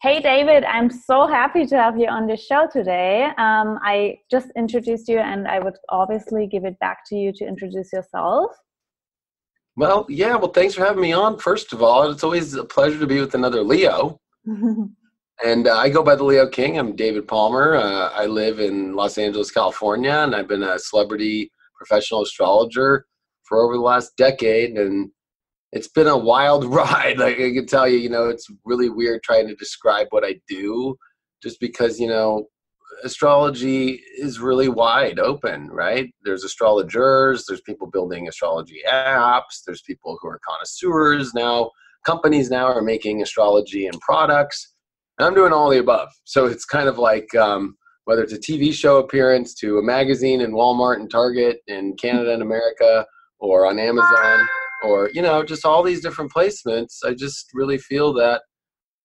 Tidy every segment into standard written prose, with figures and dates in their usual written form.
Hey David, I'm so happy to have you on the show today. I just introduced you and I would obviously give it back to you to introduce yourself. Well, yeah, well, thanks for having me on, first of all. It's always a pleasure to be with another Leo. And I go by the Leo King. I'm David Palmer. I live in Los Angeles, California, and I've been a celebrity professional astrologer for over the last decade. And it's been a wild ride. Like I can tell you, it's really weird trying to describe what I do just because, astrology is really wide open, right? There's astrologers, there's people building astrology apps, there's people who are connoisseurs now. Companies now are making astrology and products. And I'm doing all the above. So it's kind of like whether it's a TV show appearance to a magazine in Walmart and Target in Canada and America or on Amazon or, just all these different placements. I just really feel that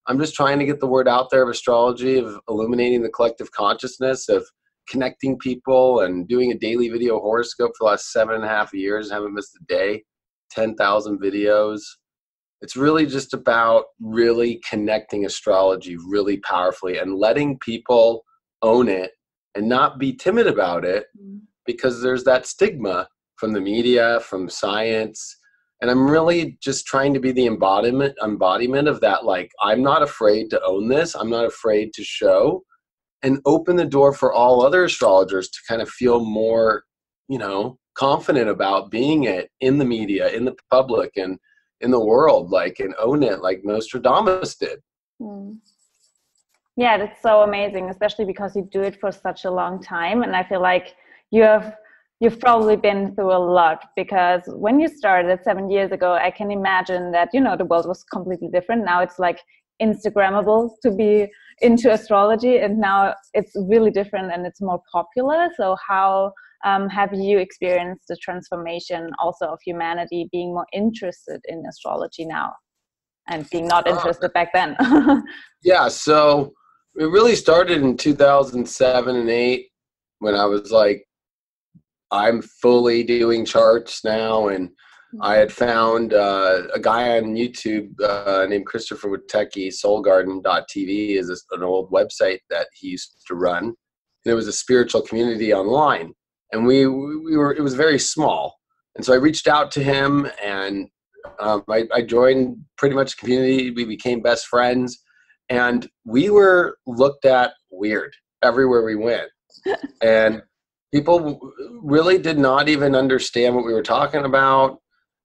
I'm just trying to get the word out there of astrology, of illuminating the collective consciousness, of connecting people and doing a daily video horoscope for the last 7.5 years. Haven't missed a day, 10,000 videos. It's really just about really connecting astrology really powerfully and letting people own it and not be timid about it because there's that stigma from the media, from science. And I'm really just trying to be the embodiment of that. Like, I'm not afraid to own this. I'm not afraid to show and open the door for all other astrologers to kind of feel more, confident about being it in the media, in the public, and in the world, and own it like Nostradamus did. Yeah, that's so amazing, especially because you do it for such a long time. And I feel like you've probably been through a lot, because when you started 7 years ago, I can imagine that, the world was completely different. Now it's like Instagrammable to be into astrology, and now it's really different and it's more popular. So how have you experienced the transformation also of humanity being more interested in astrology now and being not interested back then? Yeah, so it really started in 2007 and 8 when I was like, I'm fully doing charts now, and I had found a guy on YouTube named Christopher Witecki. Soulgarden.tv is an old website that he used to run, and it was a spiritual community online, and we were, it was very small, and so I reached out to him, and I joined pretty much the community. We became best friends, and we were looked at weird everywhere we went, and people really did not even understand what we were talking about.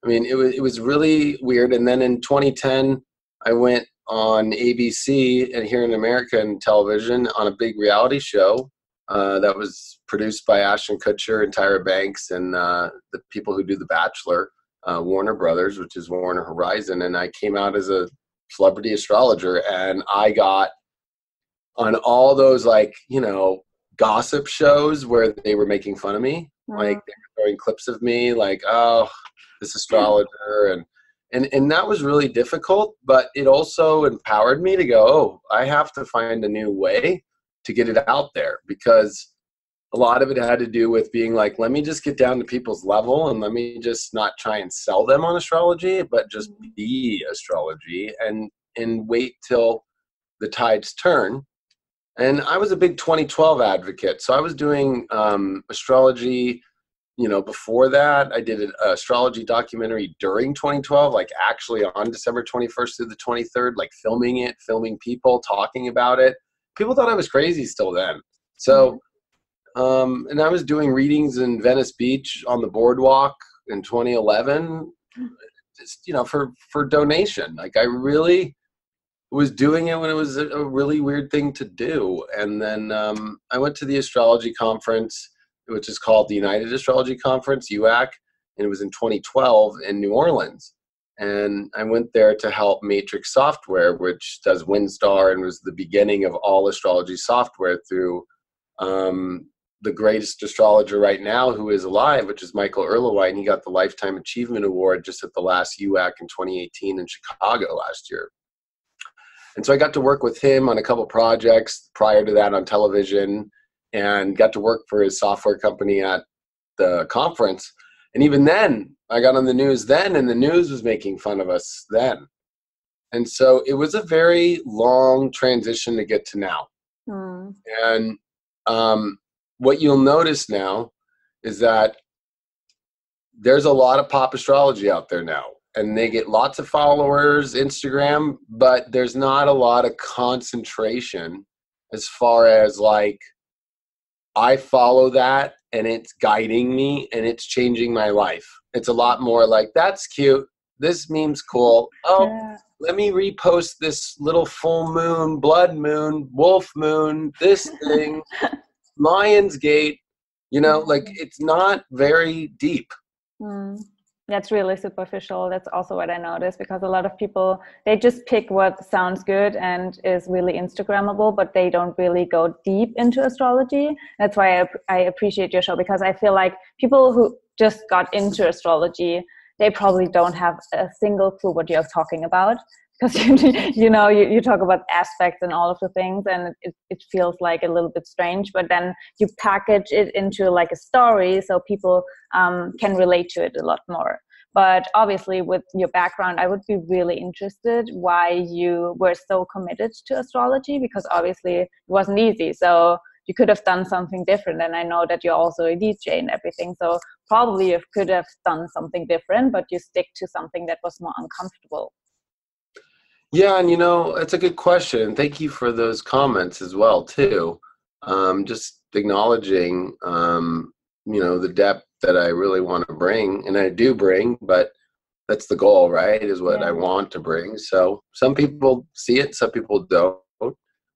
I mean, it was really weird. And then in 2010, I went on ABC and here in American television on a big reality show that was produced by Ashton Kutcher and Tyra Banks and the people who do The Bachelor, Warner Brothers, which is Warner Horizon. And I came out as a celebrity astrologer, and I got on all those gossip shows where they were making fun of me, like they were throwing clips of me, like, oh, this astrologer, and that was really difficult, but it also empowered me to go, oh, I have to find a new way to get it out there, because a lot of it had to do with being like, let me just get down to people's level and let me just not try and sell them on astrology, but just be astrology and wait till the tides turn. And I was a big 2012 advocate. So I was doing astrology, before that. I did an astrology documentary during 2012, like actually on December 21st through the 23rd, like filming people, talking about it. People thought I was crazy still then. So, and I was doing readings in Venice Beach on the boardwalk in 2011, just, for donation. Like I really was doing it when it was a really weird thing to do. And then I went to the astrology conference, which is called the United Astrology Conference, UAC, and it was in 2012 in New Orleans. And I went there to help Matrix Software, which does WinStar and was the beginning of all astrology software, through the greatest astrologer right now who is alive, which is Michael Erlewine. He got the Lifetime Achievement Award just at the last UAC in 2018 in Chicago last year. And so I got to work with him on a couple projects prior to that on television, and got to work for his software company at the conference. And even then, I got on the news then, and the news was making fun of us then. And so it was a very long transition to get to now. Mm. And what you'll notice now is that there's a lot of pop astrology out there now, and they get lots of followers, Instagram, but there's not a lot of concentration as far as like, I follow that and it's guiding me and it's changing my life. It's a lot more like, that's cute. This meme's cool. Oh, Yeah. let me repost this little full moon, blood moon, wolf moon, this thing, Lion's Gate. You know, like, it's not very deep. Mm. That's really superficial. That's also what I noticed, because a lot of people, they just pick what sounds good and is really Instagrammable, but they don't really go deep into astrology. That's why I appreciate your show, because I feel like people who just got into astrology, they probably don't have a single clue what you're talking about. Because you talk about aspects and all of the things, and it feels like a little bit strange, but then you package it into like a story so people can relate to it a lot more. But obviously, with your background, I would be really interested why you were so committed to astrology, because obviously it wasn't easy. So you could have done something different, and I know that you're also a DJ and everything, so probably you could have done something different, but you stick to something that was more uncomfortable. Yeah, and it's a good question. Thank you for those comments as well, too. Just acknowledging, the depth that I really want to bring, and I do bring, but that's the goal, right? Is what I want to bring. So some people see it, some people don't.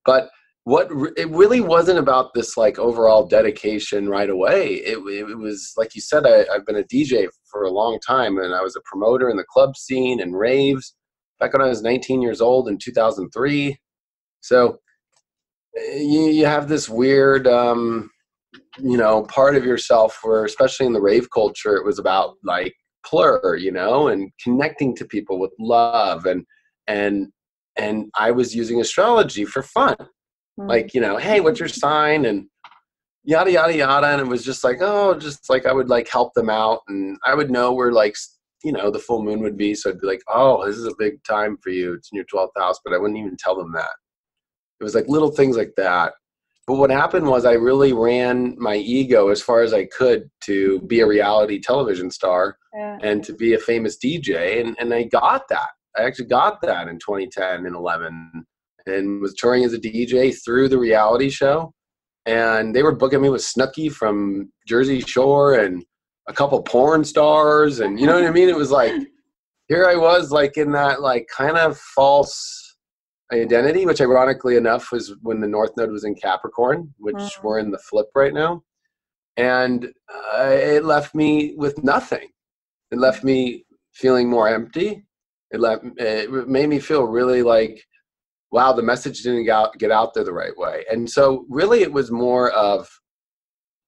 But it really wasn't about this like overall dedication right away. It was, like you said, I've been a DJ for a long time, and I was a promoter in the club scene and raves back when I was 19 years old in 2003. So you have this weird, part of yourself where, especially in the rave culture, it was about like plur, and connecting to people with love. And I was using astrology for fun. Like, hey, what's your sign? And yada, yada, yada. And it was just like, just like I would like help them out. And I would know where like, the full moon would be. So I'd be like, oh, this is a big time for you. It's in your 12th house. But I wouldn't even tell them that. It was like little things like that. But what happened was I really ran my ego as far as I could to be a reality television star and to be a famous DJ. And I got that. I actually got that in 2010 and 11 and was touring as a DJ through the reality show. And they were booking me with Snooki from Jersey Shore and a couple porn stars. And you know what I mean? It was like, here I was like in that like kind of false identity, which ironically enough was when the North Node was in Capricorn, which we're in the flip right now. And it left me with nothing. It left me feeling more empty. It made me feel really like, wow, the message didn't get out there the right way. And so really it was more of,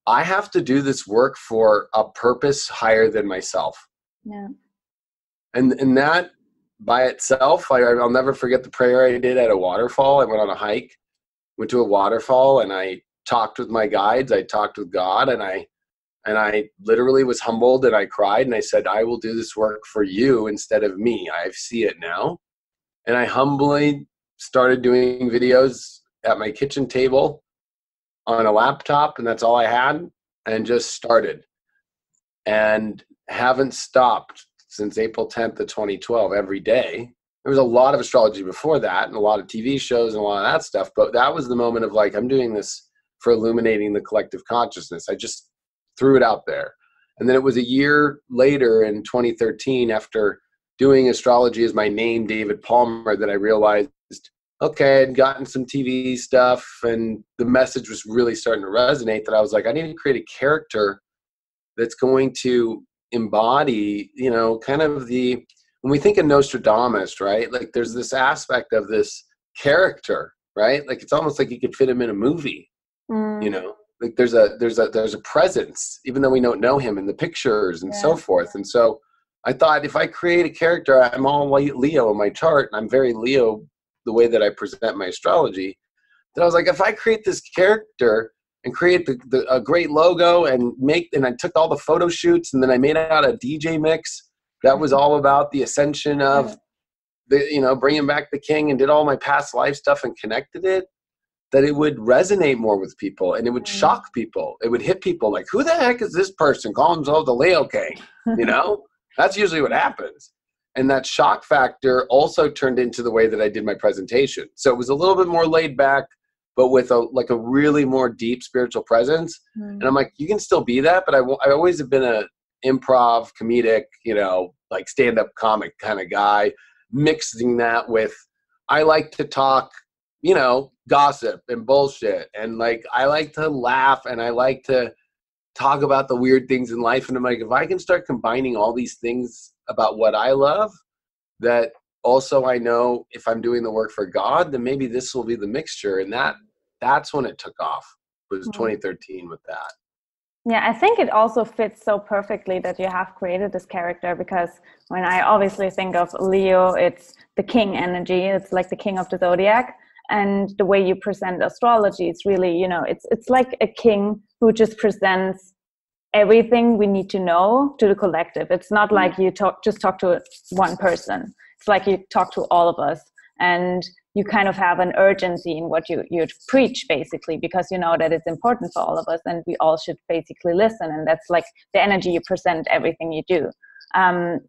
I have to do this work for a purpose higher than myself. Yeah. And that by itself, I'll never forget the prayer I did at a waterfall. I went on a hike, went to a waterfall, and I talked with my guides. I talked with God, and I literally was humbled, and I cried, and I said, I will do this work for you instead of me. I see it now. And I humbly started doing videos at my kitchen table on a laptop, and that's all I had, and just started. And haven't stopped since April 10th of 2012 every day. There was a lot of astrology before that and a lot of TV shows and a lot of that stuff, but that was the moment of like, I'm doing this for illuminating the collective consciousness. I just threw it out there. And then it was a year later in 2013, after doing astrology as my name, David Palmer, that I realized, okay, I'd gotten some TV stuff and the message was really starting to resonate, that I was like, I need to create a character that's going to embody, kind of when we think of Nostradamus, right? Like there's this aspect of this character, right? Like it's almost like you could fit him in a movie, like there's a presence, even though we don't know him in the pictures and so forth. And so I thought, if I create a character, I'm all Leo in my chart, and I'm very Leo the way that I present my astrology, that I was like, if I create this character and create a great logo and I took all the photo shoots, and then I made out a DJ mix that was all about the ascension of bringing back the king and did all my past life stuff and connected it, that it would resonate more with people and it would shock people. It would hit people like, who the heck is this person calling himself the Leo King? That's usually what happens. And that shock factor also turned into the way that I did my presentation. So it was a little bit more laid back, but with a really more deep spiritual presence. And I'm like, you can still be that, but I always have been a improv, comedic, like stand-up comic kind of guy, mixing that with, I like to talk, gossip and bullshit. And like, I like to laugh and I like to talk about the weird things in life. And I'm like, if I can start combining all these things about what I love, that also I know if I'm doing the work for God, then maybe this will be the mixture. And that's when it took off, was 2013 with that. Yeah, I think it also fits so perfectly that you have created this character, because when I obviously think of Leo, it's the king energy. It's like the king of the zodiac. And the way you present astrology, it's really, it's like a king who just presents everything we need to know to the collective. It's not like you just talk to one person. It's like you talk to all of us, and you kind of have an urgency in what you preach, basically, because you know that it's important for all of us and we all should basically listen. And that's like the energy you present everything you do.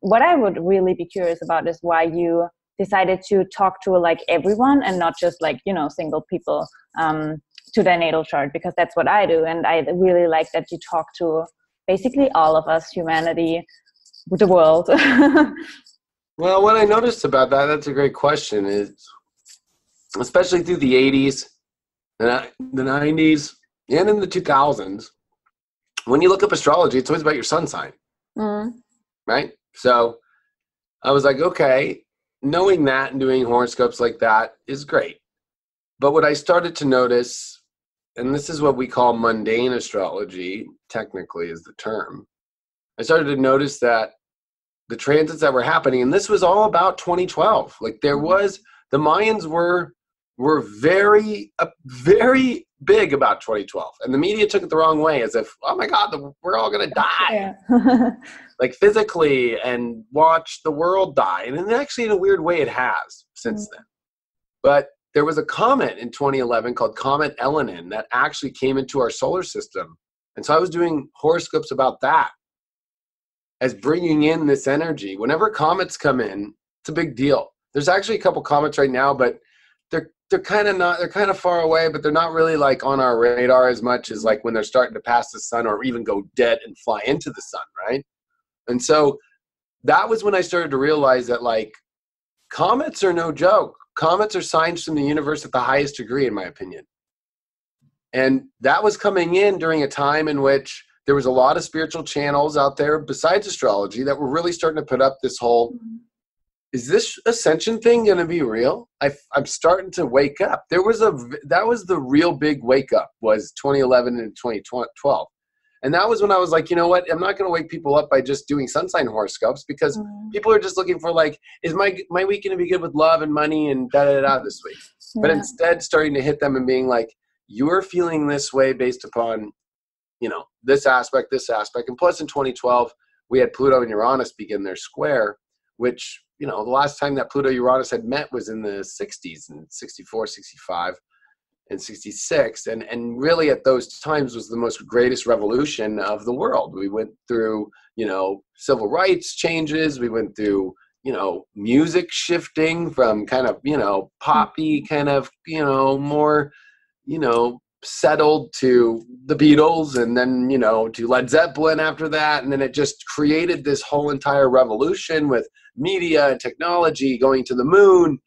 What I would really be curious about is why you decided to talk to like everyone and not just like, single people to their natal chart, because that's what I do. And I really like that you talk to basically all of us, humanity, the world. Well, what I noticed about that's a great question, is especially through the 80s, the 90s, and in the 2000s, when you look up astrology, it's always about your sun sign, right? So I was like, okay, knowing that and doing horoscopes like that is great. But what I started to notice, and this is what we call mundane astrology, technically is the term, I started to notice that the transits that were happening, and this was all about 2012. Like the Mayans were very, very big about 2012. And the media took it the wrong way, as if, oh my God, we're all going to die. Yeah. Like physically, and watch the world die. And actually, in a weird way, it has since then. But there was a comet in 2011 called Comet Elenin that actually came into our solar system. And so I was doing horoscopes about that, as bringing in this energy. Whenever comets come in, it's a big deal. There's actually a couple comets right now, but they're kind of far away, but they're not really like on our radar as much as like when they're starting to pass the sun or even go dead and fly into the sun, right? And so that was when I started to realize that like comets are no joke. Comets are signs from the universe at the highest degree, in my opinion. And that was coming in during a time in which there was a lot of spiritual channels out there besides astrology that were really starting to put up this whole, is this ascension thing going to be real? I'm starting to wake up. That was the real big wake up, was 2011 and 2012. And that was when I was like, you know what? I'm not going to wake people up by just doing sun sign horoscopes, because people are just looking for like, is my week going to be good with love and money and da-da-da this week? Yeah. But instead starting to hit them and being like, you're feeling this way based upon, this aspect. And plus in 2012, we had Pluto and Uranus begin their square, which, the last time that Pluto-Uranus had met was in the 60s, in 64, 65, and 66. And really at those times was the most greatest revolution of the world. We went through, civil rights changes. We went through, music shifting from kind of, poppy kind of, more, settled to the Beatles, and then, to Led Zeppelin after that. And then it just created this whole entire revolution with media and technology going to the moon.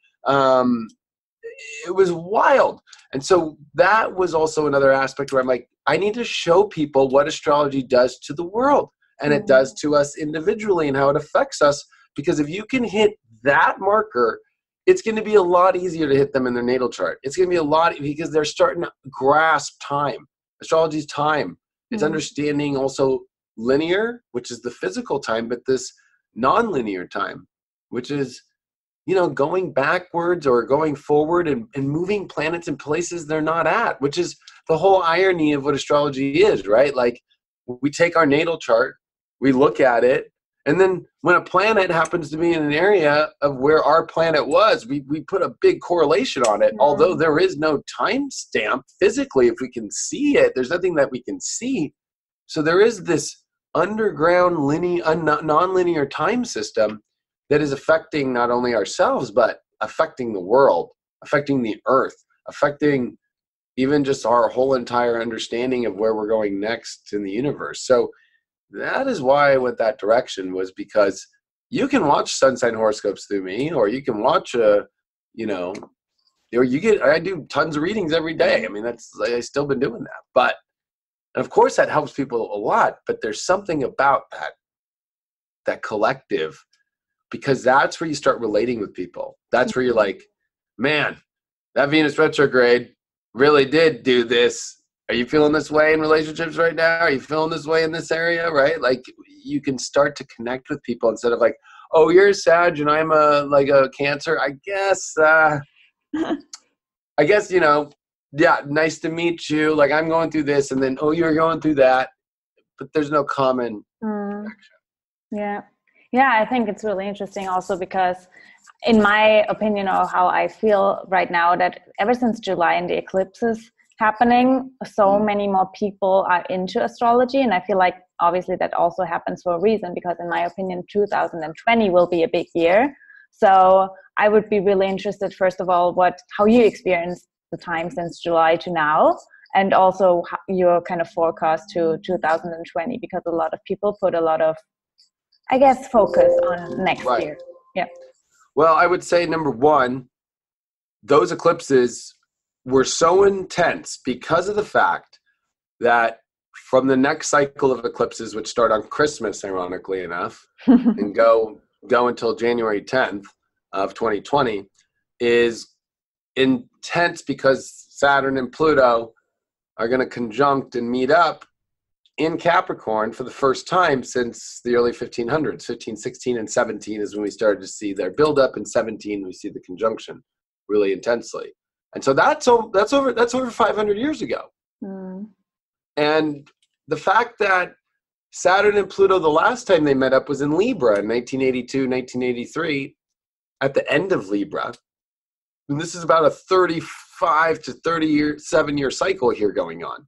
It was wild. And so that was also another aspect where I'm like, I need to show people what astrology does to the world, and it does to us individually, and how it affects us. Because if you can hit that marker, it's going to be a lot easier to hit them in their natal chart. It's going to be a lot, because they're starting to grasp time. Astrology is time. It's understanding also linear, which is the physical time, but this non-linear time, which is, going backwards or going forward and moving planets in places they're not at, which is the whole irony of what astrology is, right? Like, we take our natal chart, we look at it, And then when a planet happens to be in an area of where our planet was, we put a big correlation on it. Although there is no time stamp physically, if we can see it, there's nothing that we can see. So there is this underground non-linear time system that is affecting not only ourselves, but affecting the world, affecting the earth, affecting even just our whole entire understanding of where we're going next in the universe. So that is why I went that direction, was because you can watch sun sign horoscopes through me, or you can watch I do tons of readings every day. I mean, I've still been doing that. But, and of course that helps people a lot, but there's something about that collective, because that's where you start relating with people. That's where you're like, man, that Venus retrograde really did do this. Are you feeling this way in relationships right now? Are you feeling this way in this area, right? Like, you can start to connect with people instead of like, oh, you're a Sag and I'm a Cancer. I guess, yeah, nice to meet you. Like, I'm going through this, and then, oh, you're going through that. But there's no common connection. Yeah. Yeah, I think it's really interesting also because, in my opinion, or how I feel right now, that ever since July and the eclipses happening, so many more people are into astrology. And I feel like obviously that also happens for a reason, because in my opinion 2020 will be a big year. So I would be really interested, first of all, how you experienced the time since July to now, and also your kind of forecast to 2020, because a lot of people put a lot of, I guess, focus on next year. Yeah. Well, I would say, number one, those eclipses were so intense because of the fact that from the next cycle of eclipses, which start on Christmas, ironically enough, and go until January 10th of 2020, is intense because Saturn and Pluto are going to conjunct and meet up in Capricorn for the first time since the early 1500s. 15, 16, and 17 is when we started to see their buildup. In 17, we see the conjunction really intensely. And so that's over 500 years ago. And the fact that Saturn and Pluto, the last time they met up was in Libra in 1982, 1983, at the end of Libra. And this is about a 35 to 37-year cycle here going on.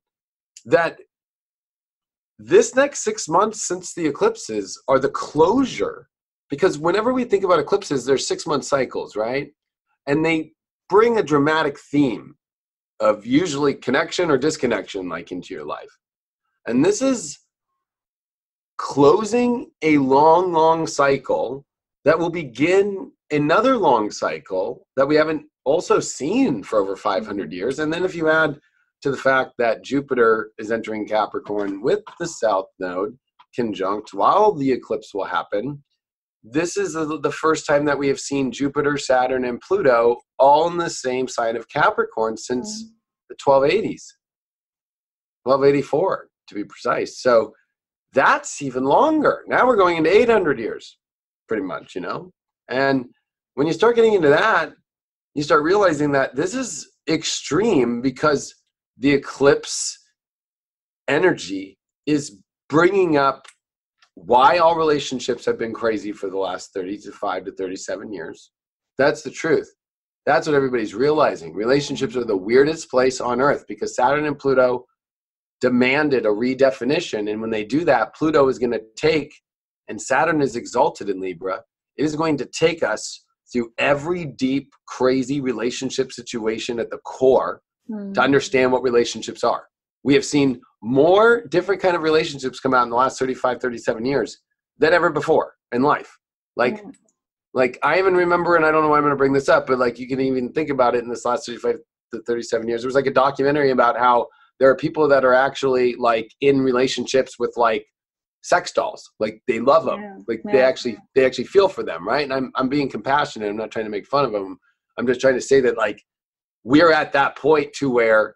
That this next 6 months since the eclipses are the closure. Because whenever we think about eclipses, there's 6-month cycles, right? And they bring a dramatic theme of usually connection or disconnection, like, into your life. And this is closing a long, long cycle that will begin another long cycle that we haven't also seen for over 500 years. And then if you add to the fact that Jupiter is entering Capricorn with the South Node conjunct while the eclipse will happen, this is the first time that we have seen Jupiter, Saturn, and Pluto all in the same sign of Capricorn since the 1280s, 1284 to be precise. So that's even longer. Now we're going into 800 years, pretty much, And when you start getting into that, you start realizing that this is extreme, because the eclipse energy is bringing up why all relationships have been crazy for the last 35 to 37 years. That's the truth. That's what everybody's realizing. Relationships are the weirdest place on earth, because Saturn and Pluto demanded a redefinition. And when they do that, Pluto is going to take, and Saturn is exalted in Libra, it is going to take us through every deep, crazy relationship situation at the core to understand what relationships are. We have seen more different kind of relationships come out in the last 35, 37 years than ever before in life. Like I even remember, and I don't know why I'm going to bring this up, but like, you can even think about it in this last 35 to 37 years. There was like a documentary about how there are people that are actually like in relationships with like sex dolls. Like, they love them. They actually feel for them. Right. And I'm being compassionate. I'm not trying to make fun of them. I'm just trying to say that, like, we're at that point to where,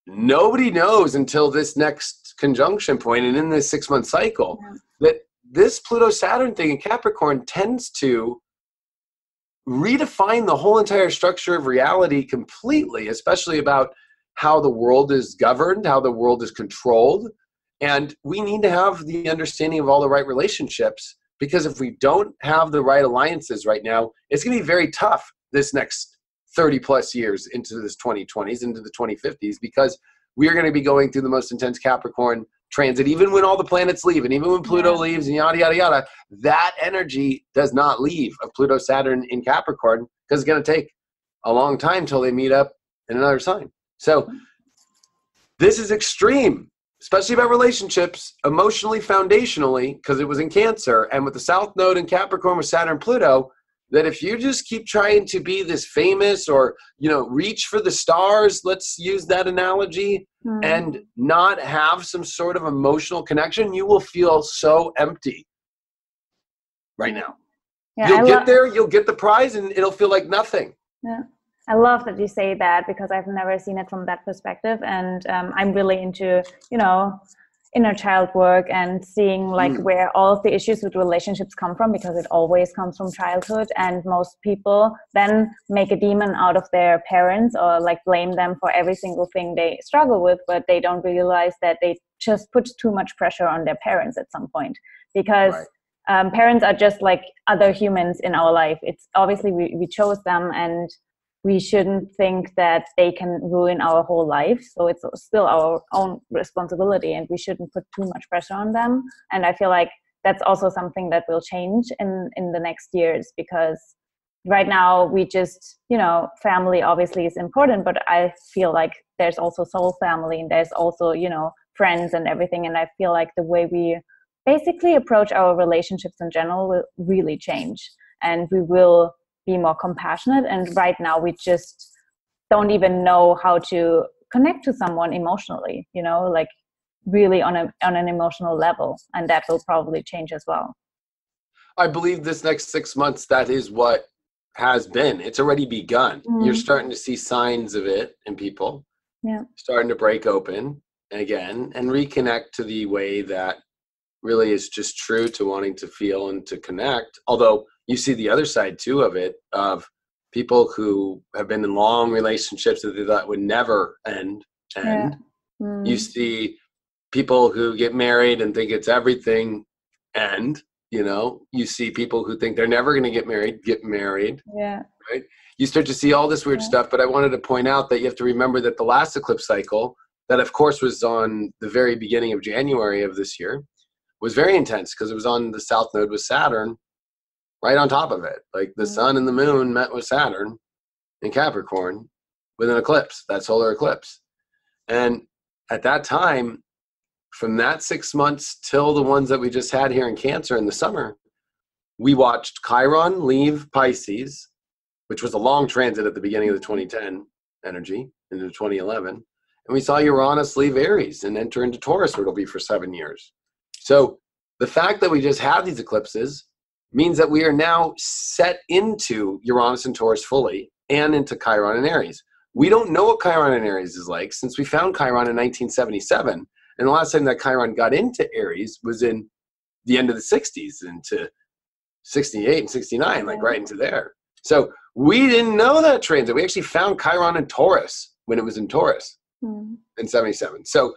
nobody knows until this next conjunction point and in this 6-month cycle that this Pluto-Saturn thing in Capricorn tends to redefine the whole entire structure of reality completely, especially about how the world is governed, how the world is controlled, And we need to have the understanding of all the right relationships, because if we don't have the right alliances right now, it's going to be very tough this next 30 plus years into this 2020s, into the 2050s, because we are going to be going through the most intense Capricorn transit, even when all the planets leave, and even when Pluto leaves, and yada, yada, yada. That energy does not leave of Pluto, Saturn in Capricorn, because it's going to take a long time till they meet up in another sign. So this is extreme, especially about relationships, emotionally, foundationally, because it was in Cancer, and with the South Node in Capricorn with Saturn, Pluto, that if you just keep trying to be this famous or, reach for the stars, let's use that analogy, and not have some sort of emotional connection, you will feel so empty right now. Yeah, you'll get there, you'll get the prize, and it'll feel like nothing. Yeah. I love that you say that, because I've never seen it from that perspective. And I'm really into, inner child work and seeing where all of the issues with relationships come from, because it always comes from childhood. And most people then make a demon out of their parents, or blame them for every single thing they struggle with, but they don't realize that they just put too much pressure on their parents at some point, because parents are just like other humans in our life. It's obviously we chose them, and we shouldn't think that they can ruin our whole life. So it's still our own responsibility, and we shouldn't put too much pressure on them. And I feel like that's also something that will change in the next years, because right now we just, family obviously is important, but I feel like there's also soul family, and there's also, friends and everything. And I feel like the way we basically approach our relationships in general will really change, and we will be more compassionate. And right now we just don't even know how to connect to someone emotionally, really on an emotional level. And that will probably change as well. I believe this next 6 months, that is what has been. It's already begun. You're starting to see signs of it in people. Yeah. Starting to break open again and reconnect to the way that really is just true to wanting to feel and to connect. Although you see the other side too of it, of people who have been in long relationships that they thought would never end. You see people who get married and think it's everything end. You see people who think they're never going to get married. Yeah. Right. You start to see all this weird stuff. But I wanted to point out that you have to remember that the last eclipse cycle, that of course was on the very beginning of January of this year, was very intense, because it was on the South Node with Saturn right on top of it. Like the sun and the moon met with Saturn in Capricorn with an eclipse, that solar eclipse. And at that time, from that 6 months till the ones that we just had here in Cancer in the summer, we watched Chiron leave Pisces, which was a long transit at the beginning of the 2010 energy into 2011. And we saw Uranus leave Aries and enter into Taurus, where it'll be for 7 years. So the fact that we just had these eclipses means that we are now set into Uranus and Taurus fully, and into Chiron and Aries. We don't know what Chiron and Aries is like, since we found Chiron in 1977. And the last time that Chiron got into Aries was in the end of the 60s, into 68 and 69, right into there. So we didn't know that transit. We actually found Chiron in Taurus when it was in Taurus in 77. So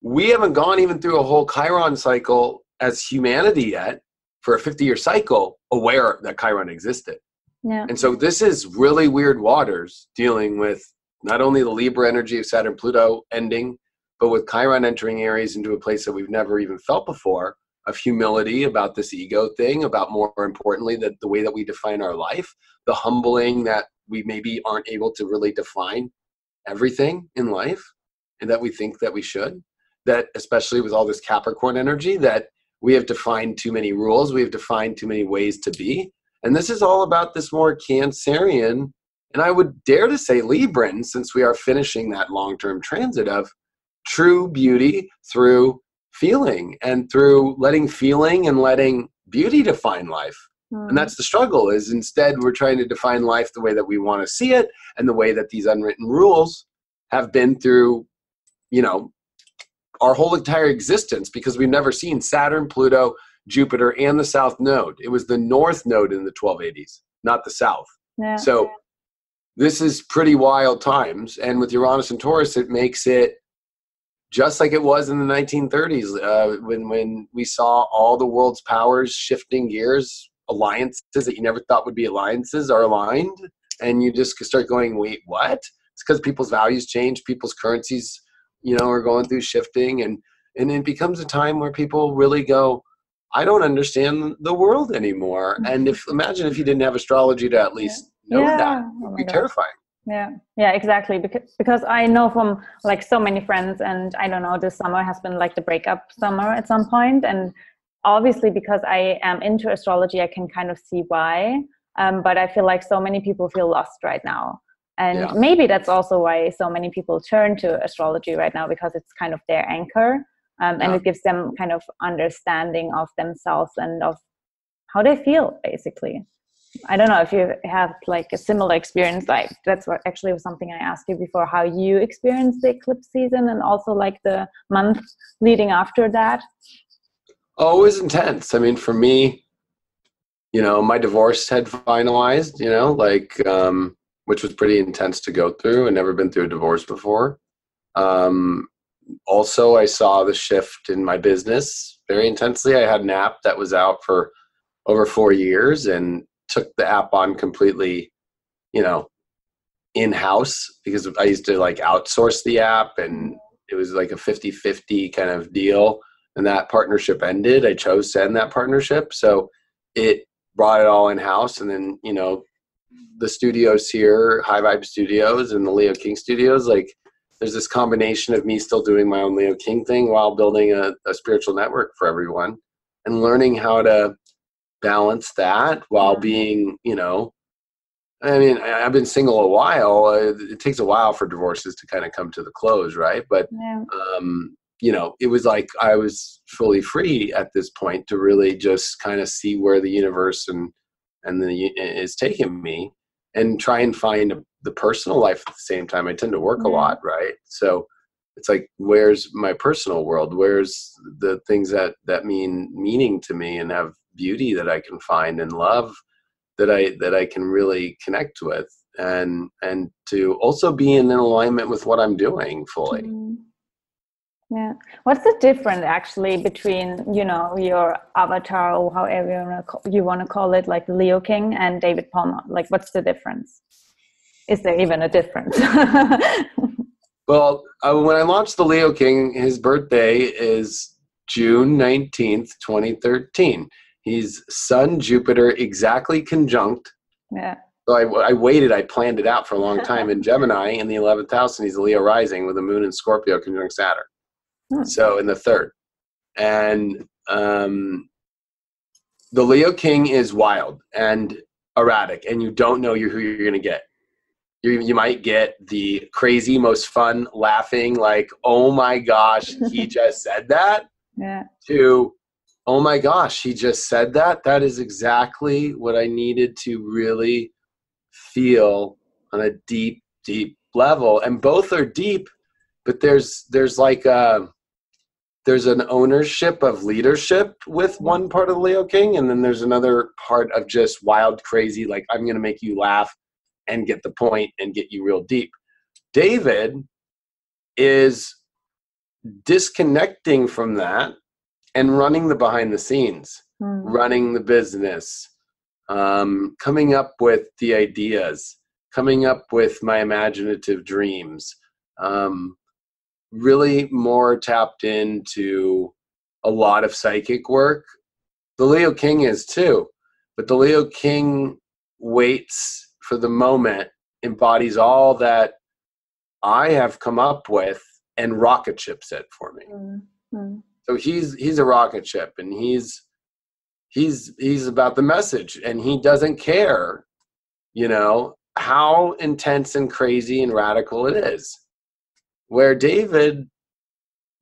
we haven't gone even through a whole Chiron cycle as humanity yet, for a 50-year cycle, aware that Chiron existed. Yeah. And so this is really weird waters, dealing with not only the Libra energy of Saturn Pluto ending, but with Chiron entering Aries into a place that we've never even felt before, of humility about this ego thing, about, more importantly, that the way that we define our life, the humbling that we maybe aren't able to really define everything in life, and that we think that we should. That especially with all this Capricorn energy, that we have defined too many rules, we have defined too many ways to be. And this is all about this more Cancerian, and I would dare to say Libran, since we are finishing that long-term transit of true beauty through feeling, and through letting feeling and letting beauty define life. And that's the struggle, is instead we're trying to define life the way that we want to see it, and the way that these unwritten rules have been through, our whole entire existence, because we've never seen Saturn, Pluto, Jupiter, and the South Node. It was the North Node in the 1280s, not the South. Yeah. So this is pretty wild times. And with Uranus and Taurus, it makes it just like it was in the 1930s, when we saw all the world's powers shifting gears, alliances that you never thought would be alliances are aligned, and you just start going, wait, what? It's because people's values change, people's currencies, are going through shifting, and it becomes a time where people really go, I don't understand the world anymore. And imagine if you didn't have astrology to at least know that. It would be terrifying. Yeah, exactly. Because I know from like so many friends, and I don't know, this summer has been like the breakup summer at some point. And obviously because I am into astrology, I can kind of see why. But I feel like so many people feel lost right now. And maybe that's also why so many people turn to astrology right now, because it's kind of their anchor. And it gives them kind of understanding of themselves and of how they feel, basically. I don't know if you have like a similar experience. Like that's what actually was something I asked you before, how you experienced the eclipse season and also like the month leading after that. Oh, it was intense. I mean, for me, my divorce had finalized, which was pretty intense to go through. I'd never been through a divorce before. Also, I saw the shift in my business very intensely. I had an app that was out for over 4 years and took the app on completely, in-house, because I used to like outsource the app, and it was like a 50-50 kind of deal. And that partnership ended. I chose to end that partnership. So it brought it all in-house. And then, the studios here, High Vibe Studios and the Leo King Studios, like there's this combination of me still doing my own Leo King thing while building a spiritual network for everyone and learning how to balance that while being, I mean, I've been single a while. It takes a while for divorces to kind of come to the close, right? But, it was like I was fully free at this point to really just kind of see where the universe is taking me and try and find the personal life at the same time. I tend to work a lot, right? So it's like, where's my personal world? Where's the things that mean meaning to me and have beauty that I can find and love that I can really connect with, and to also be in alignment with what I'm doing fully. Yeah. What's the difference actually between, your avatar, or however you want to call it, like Leo King and David Palmer? Like, what's the difference? Is there even a difference? Well, when I launched the Leo King, his birthday is June 19th, 2013. He's Sun, Jupiter, exactly conjunct. Yeah. So I waited. I planned it out for a long time in Gemini in the 11th house, and he's a Leo rising with a moon in Scorpio conjunct Saturn. So in the 3rd. And the Leo King is wild and erratic, and you don't know who you're going to get. You might get the crazy, most fun, laughing, like, oh my gosh, he just said that, to, oh my gosh, he just said that. That is exactly what I needed to really feel on a deep, deep level. And both are deep, but there's like there's an ownership of leadership with one part of the Leo King, and then there's another part of just wild, crazy, like, I'm going to make you laugh and get the point and get you real deep. David is disconnecting from that and running the behind the scenes, running the business, coming up with the ideas, coming up with my imaginative dreams, really more tapped into a lot of psychic work. The Leo King is too, but the Leo King waits for the moment, embodies all that I have come up with, and rocket ships it for me. So he's a rocket ship, and he's about the message, and he doesn't care, how intense and crazy and radical it is, where David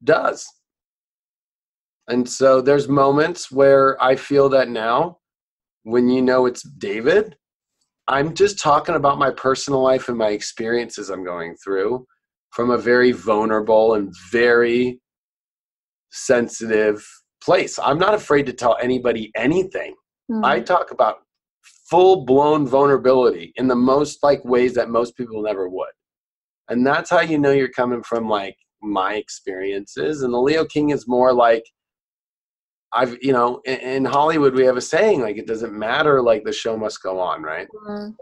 does. And so there's moments where I feel that now, when it's David, I'm just talking about my personal life and my experiences I'm going through from a very vulnerable and very sensitive place. I'm not afraid to tell anybody anything. I talk about full-blown vulnerability in the most like ways that most people never would. And that's how you're coming from like my experiences. And the Leo King is more like, in Hollywood, we have a saying, like, it doesn't matter, like, the show must go on, right?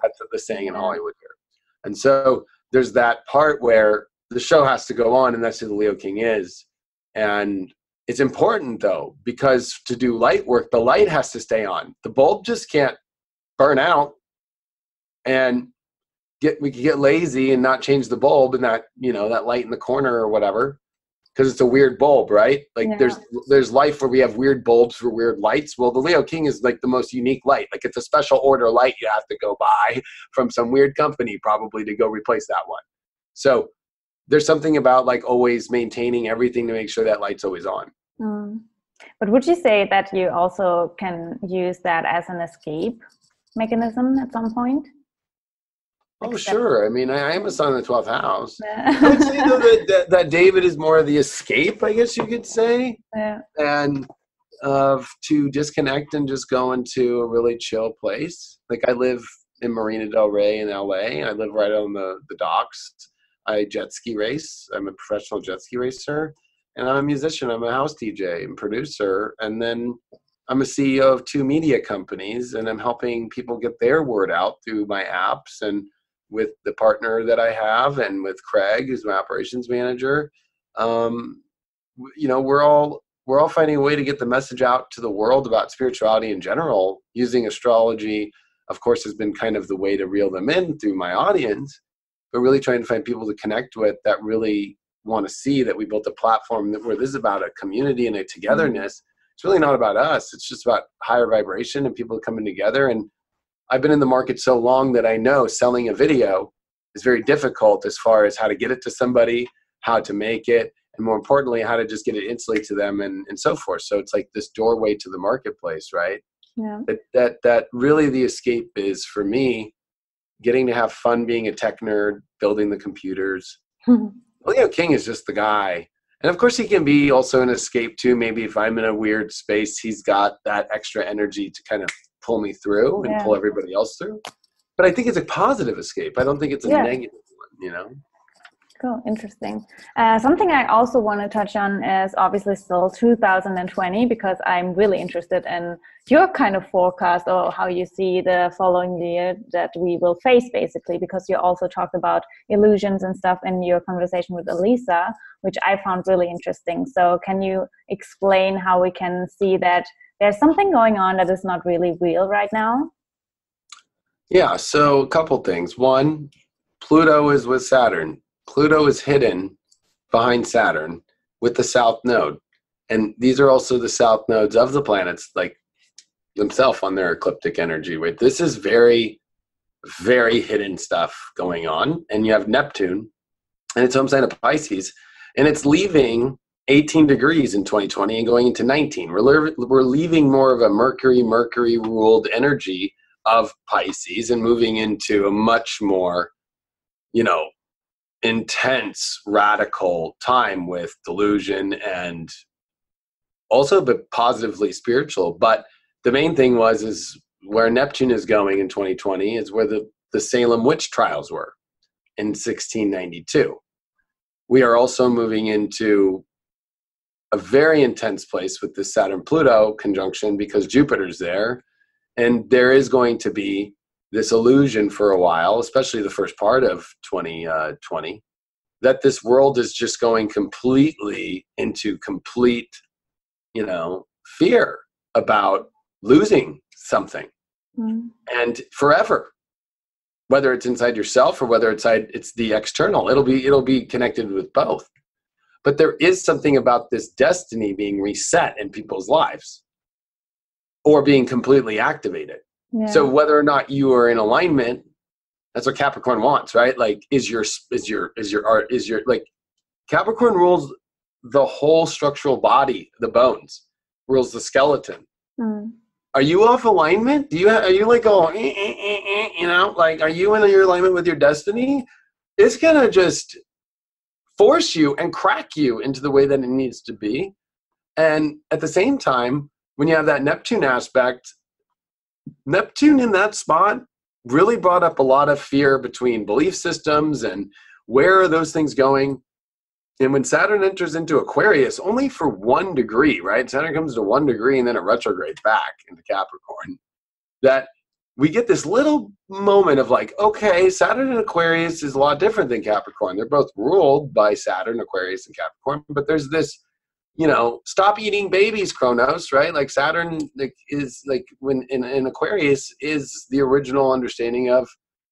That's the saying in Hollywood here. And so there's that part where the show has to go on, and that's who the Leo King is. And it's important, though, because to do light work, the light has to stay on. The bulb just can't burn out, and we can get lazy and not change the bulb and that, that light in the corner or whatever, because it's a weird bulb, right? Like there's life where we have weird bulbs for weird lights. Well, the Leo King is like the most unique light. Like it's a special order light you have to go buy from some weird company probably to go replace that one. So there's something about like always maintaining everything to make sure that light's always on. But would you say that you also can use that as an escape mechanism at some point? Oh, sure. I mean, I am a son in the 12th house. Yeah. I would say, though, that David is more of the escape, I guess you could say. Yeah. And to disconnect and just go into a really chill place. Like I live in Marina Del Rey in LA. I live right on the docks. I jet ski race. I'm a professional jet ski racer. And I'm a musician. I'm a house DJ and producer. And then I'm a CEO of 2 media companies. And I'm helping people get their word out through my apps and with the partner that I have and with Craig, who's my operations manager. We're all finding a way to get the message out to the world about spirituality in general. Using astrology, of course, has been kind of the way to reel them in through my audience, but really trying to find people to connect with that really want to see that we built a platform where this is about a community and a togetherness. It's really not about us. It's just about higher vibration and people coming together. And I've been in the market so long that I know selling a video is very difficult as far as how to get it to somebody, how to make it, and more importantly, how to just get it instantly to them and so forth. So it's like this doorway to the marketplace, right? Yeah. That really the escape is for me, getting to have fun being a tech nerd, building the computers. Leo King is just the guy. And of course he can be also an escape too. Maybe if I'm in a weird space, he's got that extra energy to kind of pull me through and pull everybody else through. But I think it's a positive escape. I don't think it's a negative one, Cool. Interesting. Something I also want to touch on is obviously still 2020, because I'm really interested in your kind of forecast or how you see the following year that we will face, basically, because you also talked about illusions and stuff in your conversation with Elisa, which I found really interesting. So can you explain how we can see that there's something going on that is not really real right now? Yeah, so a couple things. One, Pluto is with Saturn. Pluto is hidden behind Saturn with the south node. And these are also the south nodes of the planets, like themselves on their ecliptic energy. Right? This is very, very hidden stuff going on. And you have Neptune, and it's home sign of Pisces, and it's leaving 18 degrees in 2020 and going into 19. We're leaving more of a Mercury ruled energy of Pisces and moving into a much more, intense, radical time with delusion and also but positively spiritual. But the main thing is where Neptune is going in 2020 is where the Salem witch trials were in 1692. We are also moving into a very intense place with the Saturn Pluto conjunction because Jupiter's there. And there is going to be this illusion for a while, especially the first part of 2020, that this world is just going completely into complete, fear about losing something and forever, whether it's inside yourself or whether it's the external. It'll be connected with both. But there is something about this destiny being reset in people's lives or being completely activated. Yeah. So whether or not you are in alignment, that's what Capricorn wants, right? Like, is your like Capricorn rules the whole structural body, the bones, rules the skeleton. Are you off alignment? Are you like like, are you in your alignment with your destiny? It's gonna just force you and crack you into the way that it needs to be. And at the same time, when you have that Neptune aspect, Neptune in that spot really brought up a lot of fear between belief systems and where are those things going. And when Saturn enters into Aquarius, only for 1 degree, right? Saturn comes to 1 degree and then it retrogrades back into Capricorn. That we get this little moment of like, okay, Saturn and Aquarius is a lot different than Capricorn. They're both ruled by Saturn, Aquarius, and Capricorn, but there's this, stop eating babies, Kronos, right? Like Saturn is like when in Aquarius is the original understanding of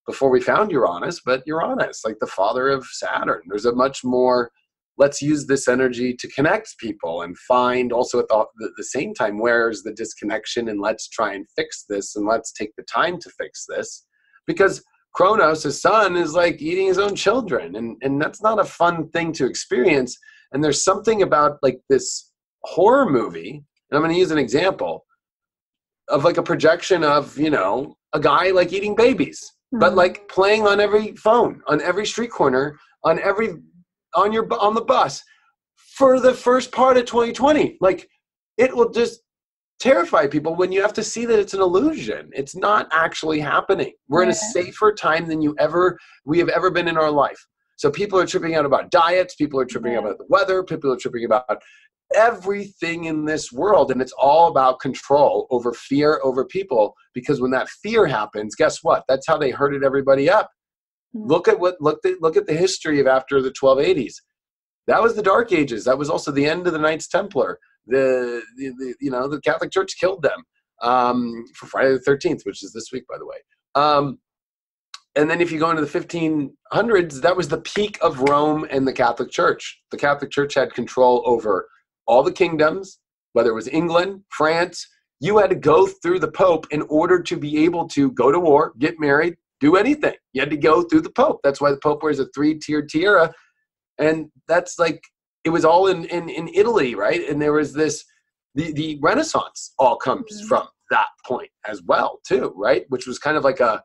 before we found Uranus, but Uranus, like the father of Saturn. There's a much more, let's use this energy to connect people and find also at the same time, where's the disconnection, and let's try and fix this, and let's take the time to fix this. Because Kronos, his son, is like eating his own children, and that's not a fun thing to experience. And there's something about like this horror movie, and I'm going to use an example of like a projection of, a guy like eating babies, but like playing on every phone, on every street corner, on the bus for the first part of 2020. Like, it will just terrify people when you have to see that it's an illusion. It's not actually happening. We're in a safer time than we have ever been in our life. So people are tripping out about diets. People are tripping out about the weather. People are tripping about everything in this world. And it's all about control over fear over people. Because when that fear happens, guess what? That's how they herded everybody up. Look at the history of after the 1280s. That was the Dark Ages. That was also the end of the Knights Templar. The Catholic Church killed them for Friday the 13th, which is this week, by the way. And then if you go into the 1500s, that was the peak of Rome and the Catholic Church. The Catholic Church had control over all the kingdoms, whether it was England, France. You had to go through the Pope in order to be able to go to war, get married, do anything. You had to go through the Pope. That's why the Pope wears a 3-tiered tiara. And that's like, it was all in Italy, right? And there was this, the Renaissance all comes from that point as well, too, right? Which was kind of like a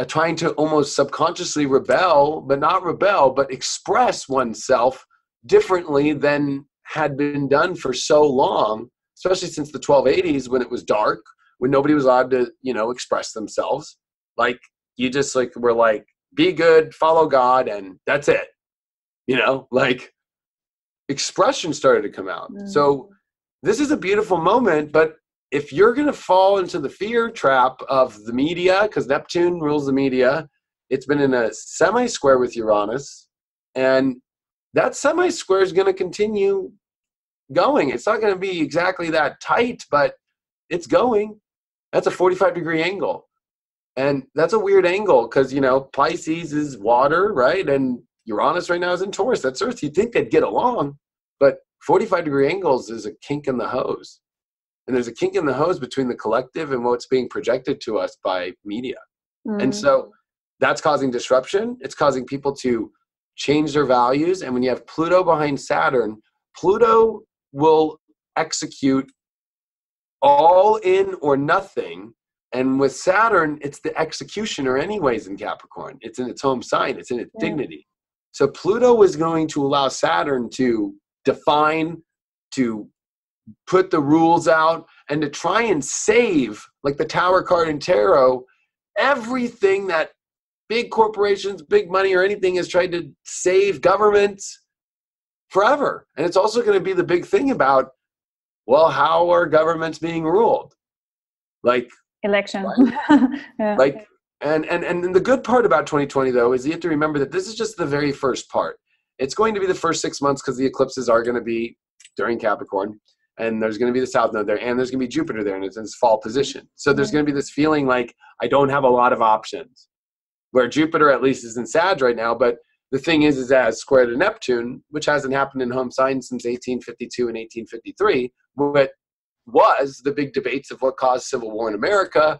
trying to almost subconsciously rebel, but express oneself differently than had been done for so long, especially since the 1280s when it was dark, when nobody was allowed to, express themselves. Like, you just were like, be good, follow God, and that's it. Like, expression started to come out. So this is a beautiful moment, but if you're going to fall into the fear trap of the media, because Neptune rules the media, it's been in a semi-square with Uranus, and that semi-square is going to continue going. It's not going to be exactly that tight, but it's going. That's a 45-degree angle. And that's a weird angle because, Pisces is water, right? And Uranus right now is in Taurus. That's Earth. You'd think they'd get along, but 45-degree angles is a kink in the hose. And there's a kink in the hose between the collective and what's being projected to us by media. And so that's causing disruption. It's causing people to change their values. And when you have Pluto behind Saturn, Pluto will execute all in or nothing. And with Saturn, it's the executioner anyways in Capricorn. It's in its home sign. It's in its dignity. So Pluto was going to allow Saturn to define, to put the rules out, and to try and save, like the Tower card in tarot, everything that big corporations, big money, or anything has tried to save governments forever. And it's also going to be the big thing about, well, how are governments being ruled? Like election. Right? Like, and the good part about 2020 though is you have to remember that this is just the very first part. It's going to be the first 6 months because the eclipses are going to be during Capricorn. And there's going to be the South Node there, and there's going to be Jupiter there, and it's in its fall position. So there's going to be this feeling like I don't have a lot of options, where Jupiter at least is in Sag right now. But the thing is that it's square to Neptune, which hasn't happened in home signs since 1852 and 1853, what was the big debates of what caused civil war in America,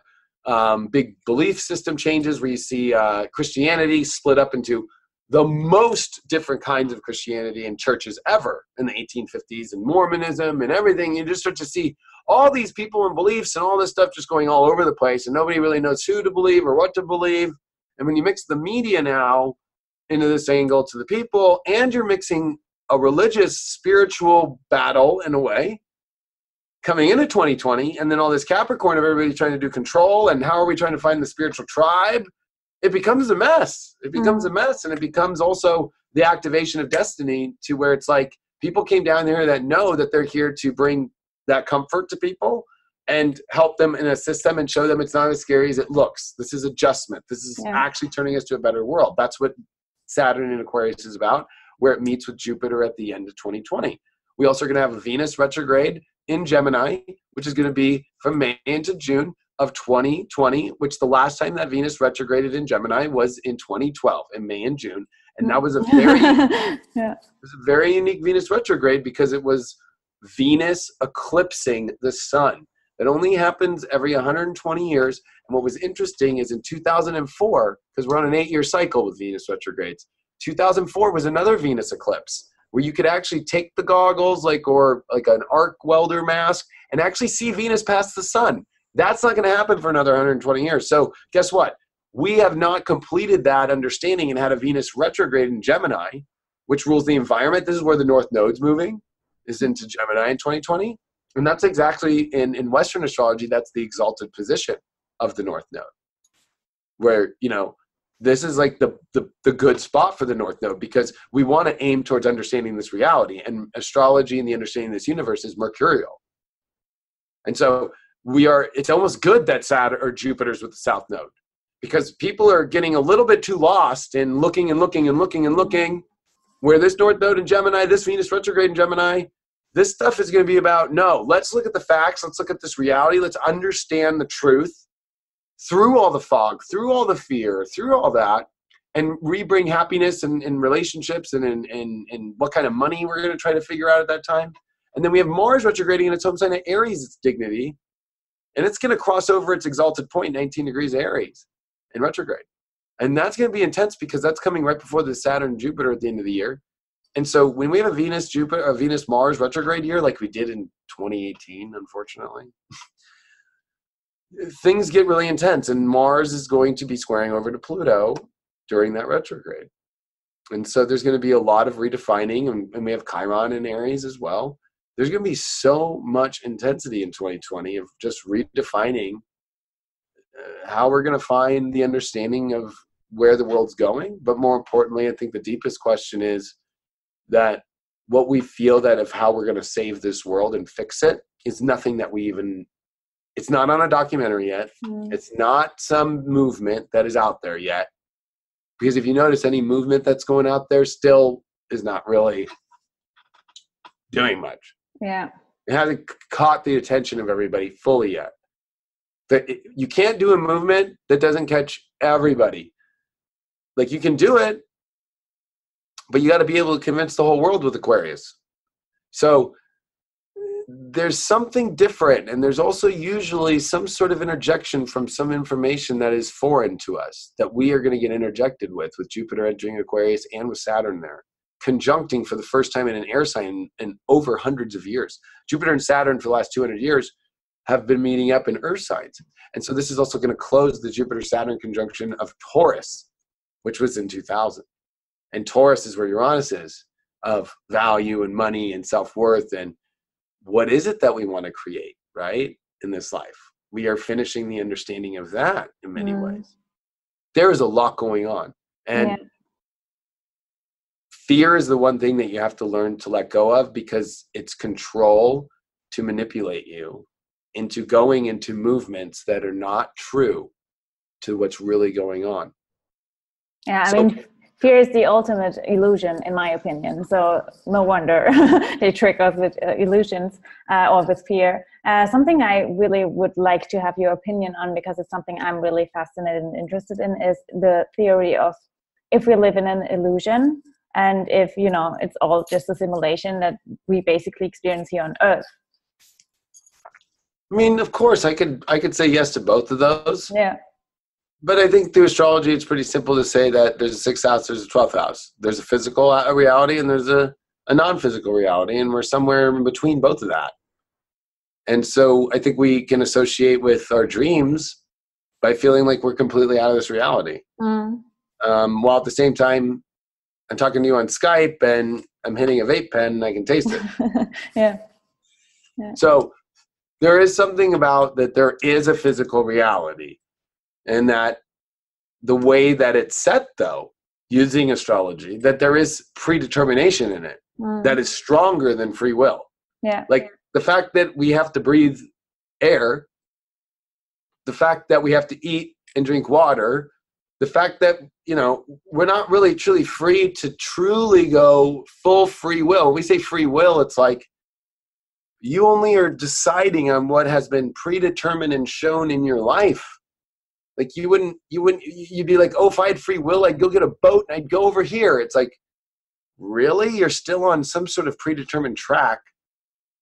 big belief system changes where you see Christianity split up into the most different kinds of Christianity and churches ever in the 1850s, and Mormonism and everything. You just start to see all these people and beliefs and all this stuff just going all over the place, and nobody really knows who to believe or what to believe. And when you mix the media now into this angle to the people, and you're mixing a religious, spiritual battle in a way coming into 2020, and then all this Capricorn of everybody trying to do control, and how are we trying to find the spiritual tribe? It becomes a mess. It becomes a mess, and it becomes also the activation of destiny to where it's like people came down there that know that they're here to bring that comfort to people and help them and assist them and show them it's not as scary as it looks. This is adjustment. This is actually turning us to a better world. That's what Saturn in Aquarius is about, where it meets with Jupiter at the end of 2020. We also are going to have a Venus retrograde in Gemini, which is going to be from May into June of 2020, which the last time that Venus retrograded in Gemini was in 2012, in May and June. And that was a very, it was a very unique Venus retrograde because it was Venus eclipsing the sun. It only happens every 120 years. And what was interesting is in 2004, because we're on an 8-year cycle with Venus retrogrades, 2004 was another Venus eclipse where you could actually take the goggles or an arc welder mask and actually see Venus past the sun. That's not going to happen for another 120 years. So guess what? We have not completed that understanding and had a Venus retrograde in Gemini, which rules the environment. This is where the North Node's moving, is into Gemini in 2020. And that's exactly, in Western astrology, that's the exalted position of the North Node. Where, this is like the good spot for the North Node because we want to aim towards understanding this reality. And astrology and the understanding of this universe is mercurial. And so it's almost good that Saturn or Jupiter's with the South Node because people are getting a little bit too lost in looking and looking and looking and looking where this North Node in Gemini, this Venus retrograde in Gemini, this stuff is going to be about, no, let's look at the facts. Let's look at this reality. Let's understand the truth through all the fog, through all the fear, through all that, and rebring happiness in relationships and in what kind of money we're going to try to figure out at that time. And then we have Mars retrograding in its home sign of Aries, its dignity. And it's going to cross over its exalted point, 19 degrees Aries in retrograde. And that's going to be intense because that's coming right before the Saturn Jupiter at the end of the year. And so when we have a Venus Mars retrograde year, like we did in 2018, unfortunately, things get really intense. And Mars is going to be squaring over to Pluto during that retrograde. And so there's going to be a lot of redefining, and we have Chiron in Aries as well. There's going to be so much intensity in 2020 of just redefining how we're going to find the understanding of where the world's going. But more importantly, I think the deepest question is that what we feel that of how we're going to save this world and fix it is nothing that it's not on a documentary yet. It's not some movement that is out there yet. Because if you notice, any movement that's going out there still is not really doing much. Yeah. It hasn't caught the attention of everybody fully yet. You can't do a movement that doesn't catch everybody. Like you can do it, but you got to be able to convince the whole world with Aquarius. So there's something different, and there's also usually some sort of interjection from some information that is foreign to us that we are going to get interjected with Jupiter entering Aquarius and with Saturn there, conjuncting for the first time in an air sign in over hundreds of years. Jupiter and Saturn for the last 200 years have been meeting up in earth signs. And so this is also going to close the Jupiter-Saturn conjunction of Taurus, which was in 2000. And Taurus is where Uranus is, of value and money and self-worth and what is it that we want to create, right, in this life? We are finishing the understanding of that in many ways. There is a lot going on. And fear is the one thing that you have to learn to let go of because it's control to manipulate you into going into movements that are not true to what's really going on. Yeah, I mean, fear is the ultimate illusion, in my opinion. So no wonder they trick us with illusions or with fear. Something I really would like to have your opinion on, because it's something I'm really fascinated and interested in, is the theory of if we live in an illusion and if, it's all just a simulation that we basically experience here on Earth. I mean, of course, I could say yes to both of those. Yeah. But I think through astrology, it's pretty simple to say that there's a 6th house, there's a 12th house. There's a physical reality and there's a non-physical reality, and we're somewhere in between both of that. And so I think we can associate with our dreams by feeling like we're completely out of this reality. While at the same time, I'm talking to you on Skype and I'm hitting a vape pen and I can taste it. Yeah. So there is something about that there is a physical reality. And that the way that it's set, though, using astrology, that there is predetermination in it that is stronger than free will. Yeah. Like the fact that we have to breathe air, the fact that we have to eat and drink water, the fact that, you know, we're not really truly free to truly go full free will. When we say free will, it's like you only are deciding on what has been predetermined and shown in your life. Like you'd be like, oh, if I had free will, I'd go get a boat and I'd go over here. It's like, really? You're still on some sort of predetermined track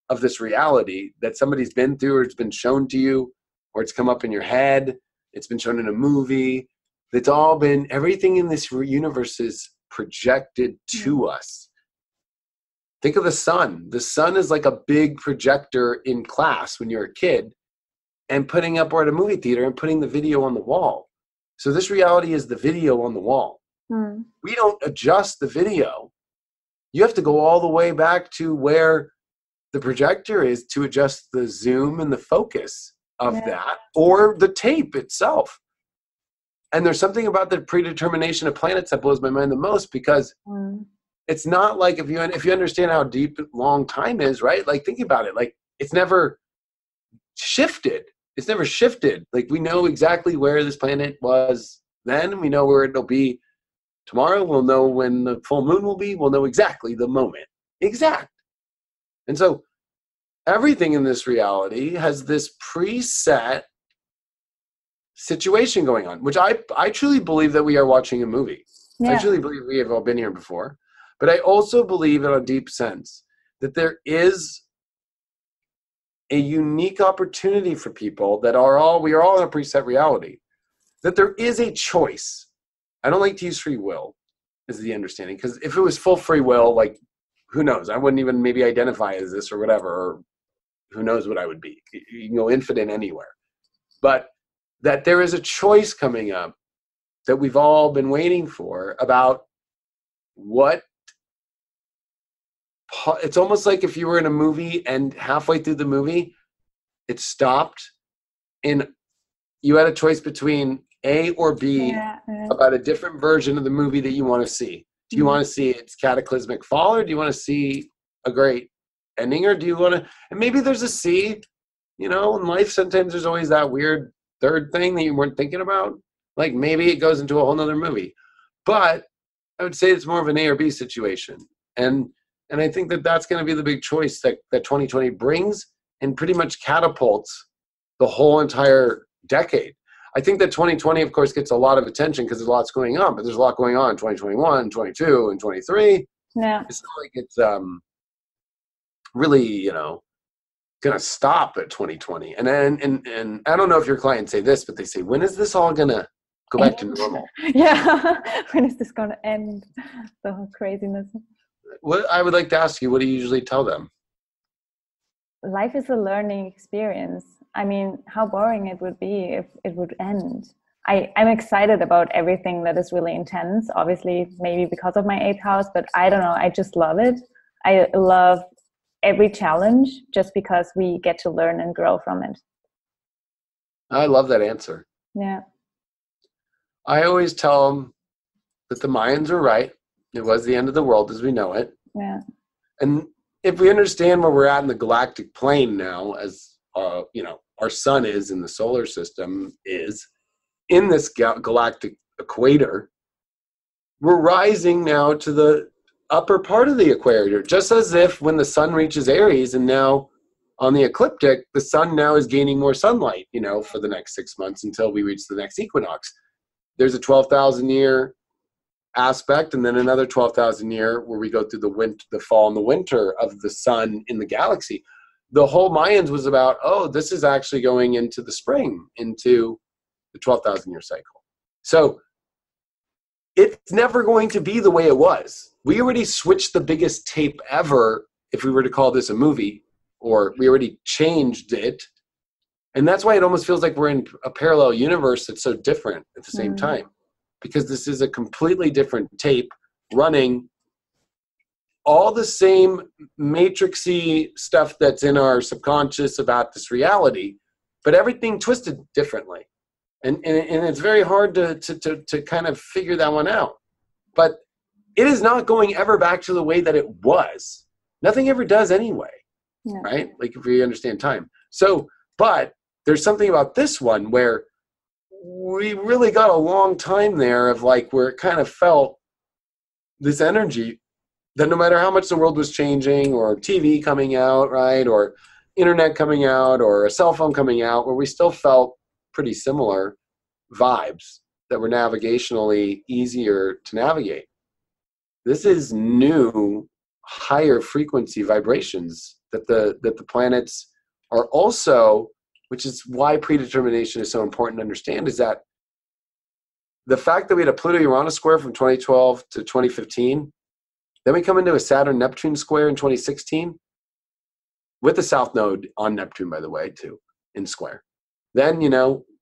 of this reality that somebody's been through, or it's been shown to you, or it's come up in your head. It's been shown in a movie. It's all been, everything in this universe is projected to us. Think of the sun. The sun is like a big projector in class when you're a kid, and putting up, or at a movie theater, and putting the video on the wall. So this reality is the video on the wall. We don't adjust the video. You have to go all the way back to where the projector is to adjust the zoom and the focus of that, or the tape itself. And there's something about the predetermination of planets that blows my mind the most, because it's not like, if you understand how deep long time is, right? Like, think about it. Like, it's never shifted. It's never shifted. Like, we know exactly where this planet was then. We know where it'll be tomorrow. We'll know when the full moon will be. We'll know exactly the moment. Exact. And so everything in this reality has this preset situation going on, which I truly believe that we are watching a movie. I truly believe we have all been here before. But I also believe in a deep sense that there is a unique opportunity for people that we are all in a preset reality, that there is a choice. I don't like to use free will as the understanding, because if it was full free will, like, who knows? I wouldn't even maybe identify as this or whatever, or who knows what I would be. You can go infinite anywhere. But that there is a choice coming up that we've all been waiting for about what. It's almost like if you were in a movie and halfway through the movie, it stopped and you had a choice between A or B about a different version of the movie that you want to see. Do you want to see its cataclysmic fall, or do you want to see a great ending, or do you want to, and maybe there's a C, you know, in life, sometimes there's always that weird third thing that you weren't thinking about. Like, maybe it goes into a whole nother movie, but I would say it's more of an A or B situation. And I think that that's going to be the big choice that 2020 brings, and pretty much catapults the whole entire decade. I think that 2020, of course, gets a lot of attention because there's lots going on, but there's a lot going on in 2021, 22, and 23. Yeah. It's not like it's really, you know, going to stop at 2020. And then, and I don't know if your clients say this, but they say, when is this all going to go back to normal? Yeah. When is this going to end? The whole craziness. What I would like to ask you, what do you usually tell them? Life is a learning experience. I mean, how boring it would be if it would end. I'm excited about everything that is really intense, obviously, maybe because of my 8th house, but I don't know. I just love it. I love every challenge just because we get to learn and grow from it. I love that answer. Yeah. I always tell them that the Mayans are right. It was the end of the world as we know it. Yeah. And if we understand where we're at in the galactic plane now, as you know, our sun is in the solar system is in this galactic equator, we're rising now to the upper part of the equator, just as if when the sun reaches Aries, and now on the ecliptic, the sun now is gaining more sunlight, you know, for the next 6 months until we reach the next equinox. There's a 12,000 year aspect, and then another 12,000 year where we go through the fall and the winter of the sun in the galaxy. The whole Mayans was about, oh, this is actually going into the spring, into the 12,000 year cycle. So it's never going to be the way it was. We already switched the biggest tape ever, if we were to call this a movie, or we already changed it. And that's why it almost feels like we're in a parallel universe that's so different at the same time. Because this is a completely different tape running all the same matrixy stuff that's in our subconscious about this reality, but everything twisted differently. And it's very hard to kind of figure that one out. But it is not going ever back to the way that it was. Nothing ever does anyway, right? Like if we understand time. So, but there's something about this one where we really got a long time there of like where it kind of felt this energy that no matter how much the world was changing, or TV coming out, right, or internet coming out, or a cell phone coming out, where we still felt pretty similar vibes that were navigationally easier to navigate. This is new, higher frequency vibrations that the planets are also, which is why predetermination is so important to understand, is that the fact that we had a Pluto-Uranus square from 2012 to 2015, then we come into a Saturn-Neptune square in 2016, with the South Node on Neptune, by the way, too, in square. Then,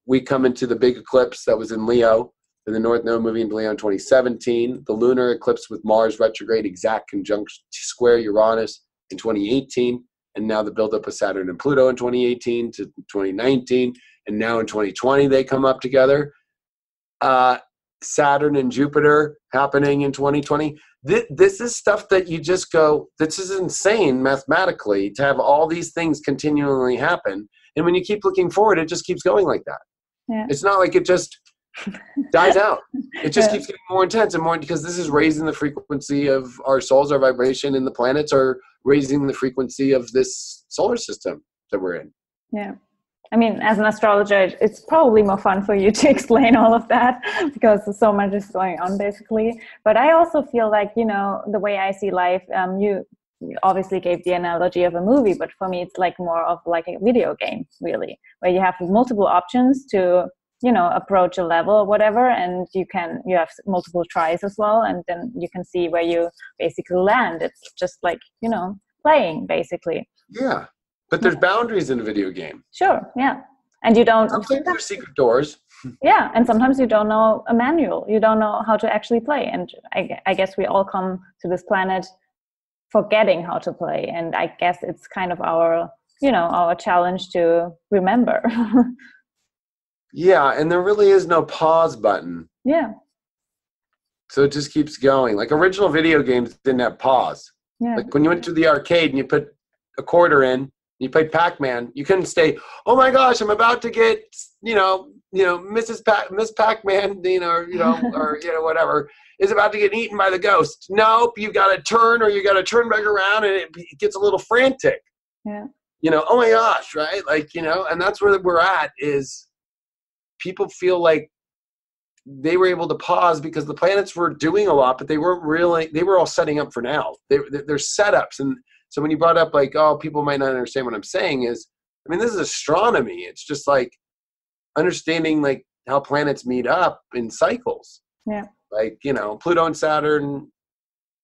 we come into the big eclipse that was in Leo, and the North Node moving into Leo in 2017, the lunar eclipse with Mars retrograde exact conjunction square Uranus in 2018, and now the buildup of Saturn and Pluto in 2018 to 2019, and now in 2020 they come up together. Saturn and Jupiter happening in 2020. This is stuff that you just go, this is insane mathematically to have all these things continually happen. And when you keep looking forward, it just keeps going like that. Yeah. It's not like it just dies out. It just keeps getting more intense and more, because this is raising the frequency of our souls, our vibration, and the planets are raising the frequency of this solar system that we're in. Yeah. I mean, as an astrologer, it's probably more fun for you to explain all of that because so much is going on, basically. But I also feel like, the way I see life, you obviously gave the analogy of a movie, but for me, it's like more of like a video game, really, where you have multiple options to, approach a level or whatever, and you have multiple tries as well, and then you can see where you basically land. It's just like, playing, basically. Yeah. But there's boundaries in a video game. Sure, yeah. And you don't... Sometimes there's secret doors. Yeah, and sometimes you don't know a manual. You don't know how to actually play. And I guess we all come to this planet forgetting how to play. And I guess it's kind of our challenge to remember. Yeah, and there really is no pause button. Yeah. So it just keeps going. Like original video games didn't have pause. Yeah. Like when you went to the arcade and you put a quarter in, you played Pac-Man, you couldn't stay, oh my gosh, I'm about to get, Miss Pac-Man, or whatever, is about to get eaten by the ghost. Nope, you got to turn, or you got to turn back around, and it gets a little frantic. Yeah. Oh my gosh, right? Like, and that's where we're at, is people feel like they were able to pause because the planets were doing a lot, but they weren't really, they were all setting up for now. They're setups. And so when you brought up like, oh, people might not understand what I'm saying is, this is astronomy. It's just like understanding like how planets meet up in cycles. Yeah. Like, Pluto and Saturn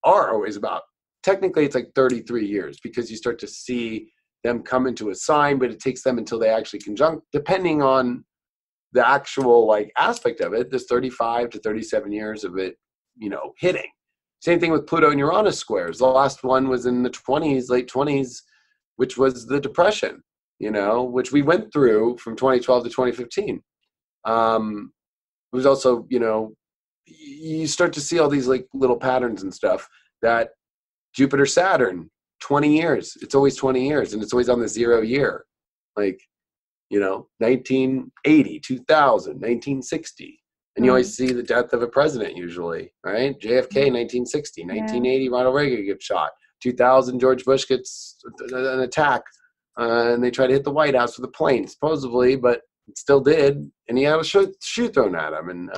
are always about, technically it's like 33 years because you start to see them come into a sign, but it takes them until they actually conjunct, depending on the actual like aspect of it. There's 35 to 37 years of it, hitting. Same thing with Pluto and Uranus squares. The last one was in the 20s, late 20s, which was the Depression, which we went through from 2012 to 2015. It was also, you start to see all these like little patterns and stuff that Jupiter, Saturn, 20 years. It's always 20 years, and it's always on the 0 year. Like, 1980, 2000, 1960. And you always see the death of a president usually, right? JFK, 1960, 1980, Ronald Reagan gets shot. 2000, George Bush gets an attack, and they try to hit the White House with a plane, supposedly, but it still did. And he had a shoe thrown at him. And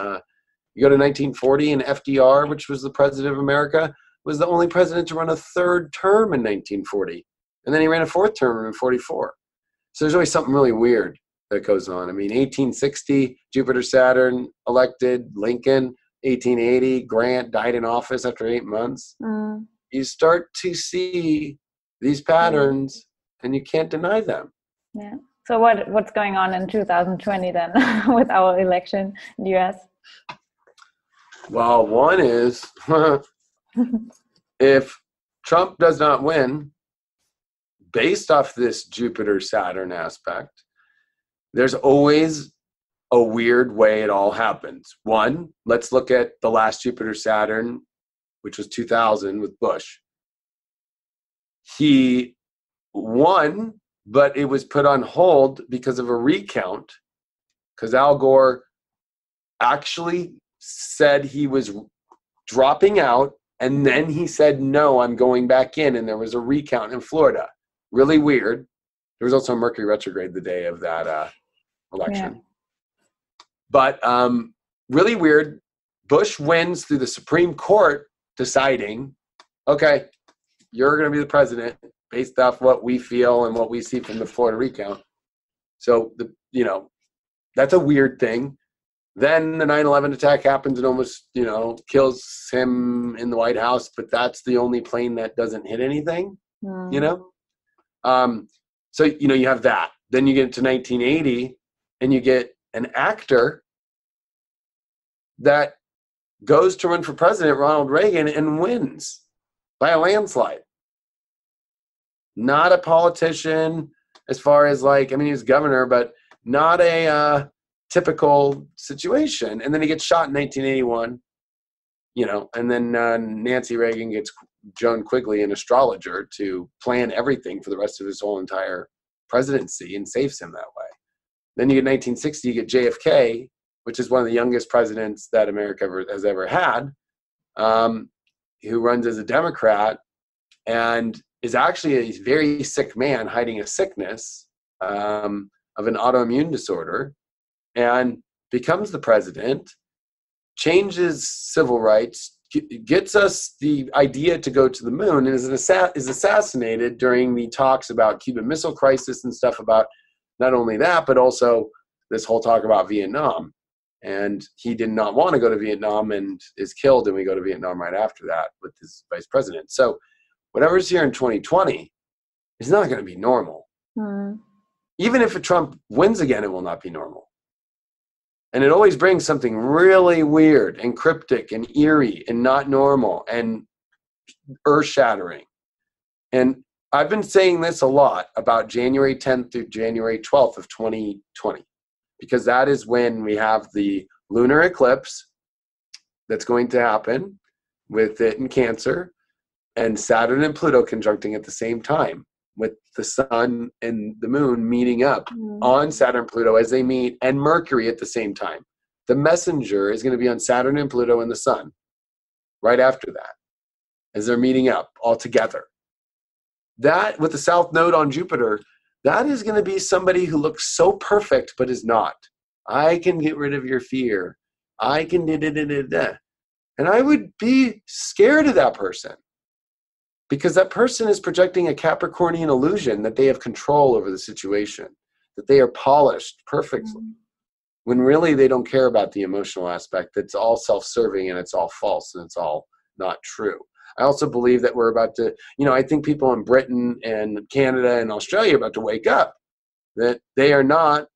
you go to 1940, and FDR, which was the president of America, was the only president to run a third term in 1940. And then he ran a fourth term in 44. So there's always something really weird that goes on. 1860, Jupiter, Saturn elected Lincoln. 1880, Grant died in office after 8 months. You start to see these patterns, and you can't deny them. Yeah. So what's going on in 2020 then with our election in the US? Well, one is if Trump does not win, based off this Jupiter-Saturn aspect, there's always a weird way it all happens. One, let's look at the last Jupiter-Saturn, which was 2000 with Bush. He won, but it was put on hold because of a recount, because Al Gore actually said he was dropping out, and then he said, no, I'm going back in, and there was a recount in Florida. Really weird. There was also a Mercury retrograde the day of that election. Yeah. But really weird. Bush wins through the Supreme Court deciding, okay, you're going to be the president based off what we feel and what we see from the Florida recount. So, that's a weird thing. Then the 9/11 attack happens and almost, kills him in the White House, but that's the only plane that doesn't hit anything, So, you have that. Then you get to 1980 and you get an actor that goes to run for president, Ronald Reagan, and wins by a landslide. Not a politician as far as he was governor, but not a typical situation. And then he gets shot in 1981, and then Nancy Reagan gets Joan Quigley, an astrologer, to plan everything for the rest of his whole entire presidency and saves him that way. Then you get 1960, you get JFK, which is one of the youngest presidents that America has ever had, who runs as a Democrat and is actually a very sick man hiding a sickness of an autoimmune disorder, and becomes the president, changes civil rights, gets us the idea to go to the moon, and is assassinated during the talks about Cuban Missile Crisis and stuff about not only that, but also this whole talk about Vietnam. And he did not want to go to Vietnam and is killed, and we go to Vietnam right after that with his vice president. So whatever's here in 2020 is not going to be normal. Even if Trump wins again, it will not be normal. And it always brings something really weird and cryptic and eerie and not normal and earth-shattering. And I've been saying this a lot about January 10th through January 12th of 2020, because that is when we have the lunar eclipse that's going to happen with it in Cancer, and Saturn and Pluto conjuncting at the same time, with the sun and the moon meeting up on Saturn Pluto as they meet, and Mercury at the same time. The messenger is going to be on Saturn and Pluto and the sun right after that, as they're meeting up all together. That, with the south node on Jupiter, that is going to be somebody who looks so perfect but is not. I can get rid of your fear. I can da-da-da-da-da. And I would be scared of that person, because that person is projecting a Capricornian illusion that they have control over the situation, that they are polished perfectly, when really they don't care about the emotional aspect. It's all self-serving and it's all false and it's all not true. I also believe that we're about to, I think people in Britain and Canada and Australia are about to wake up, that they are not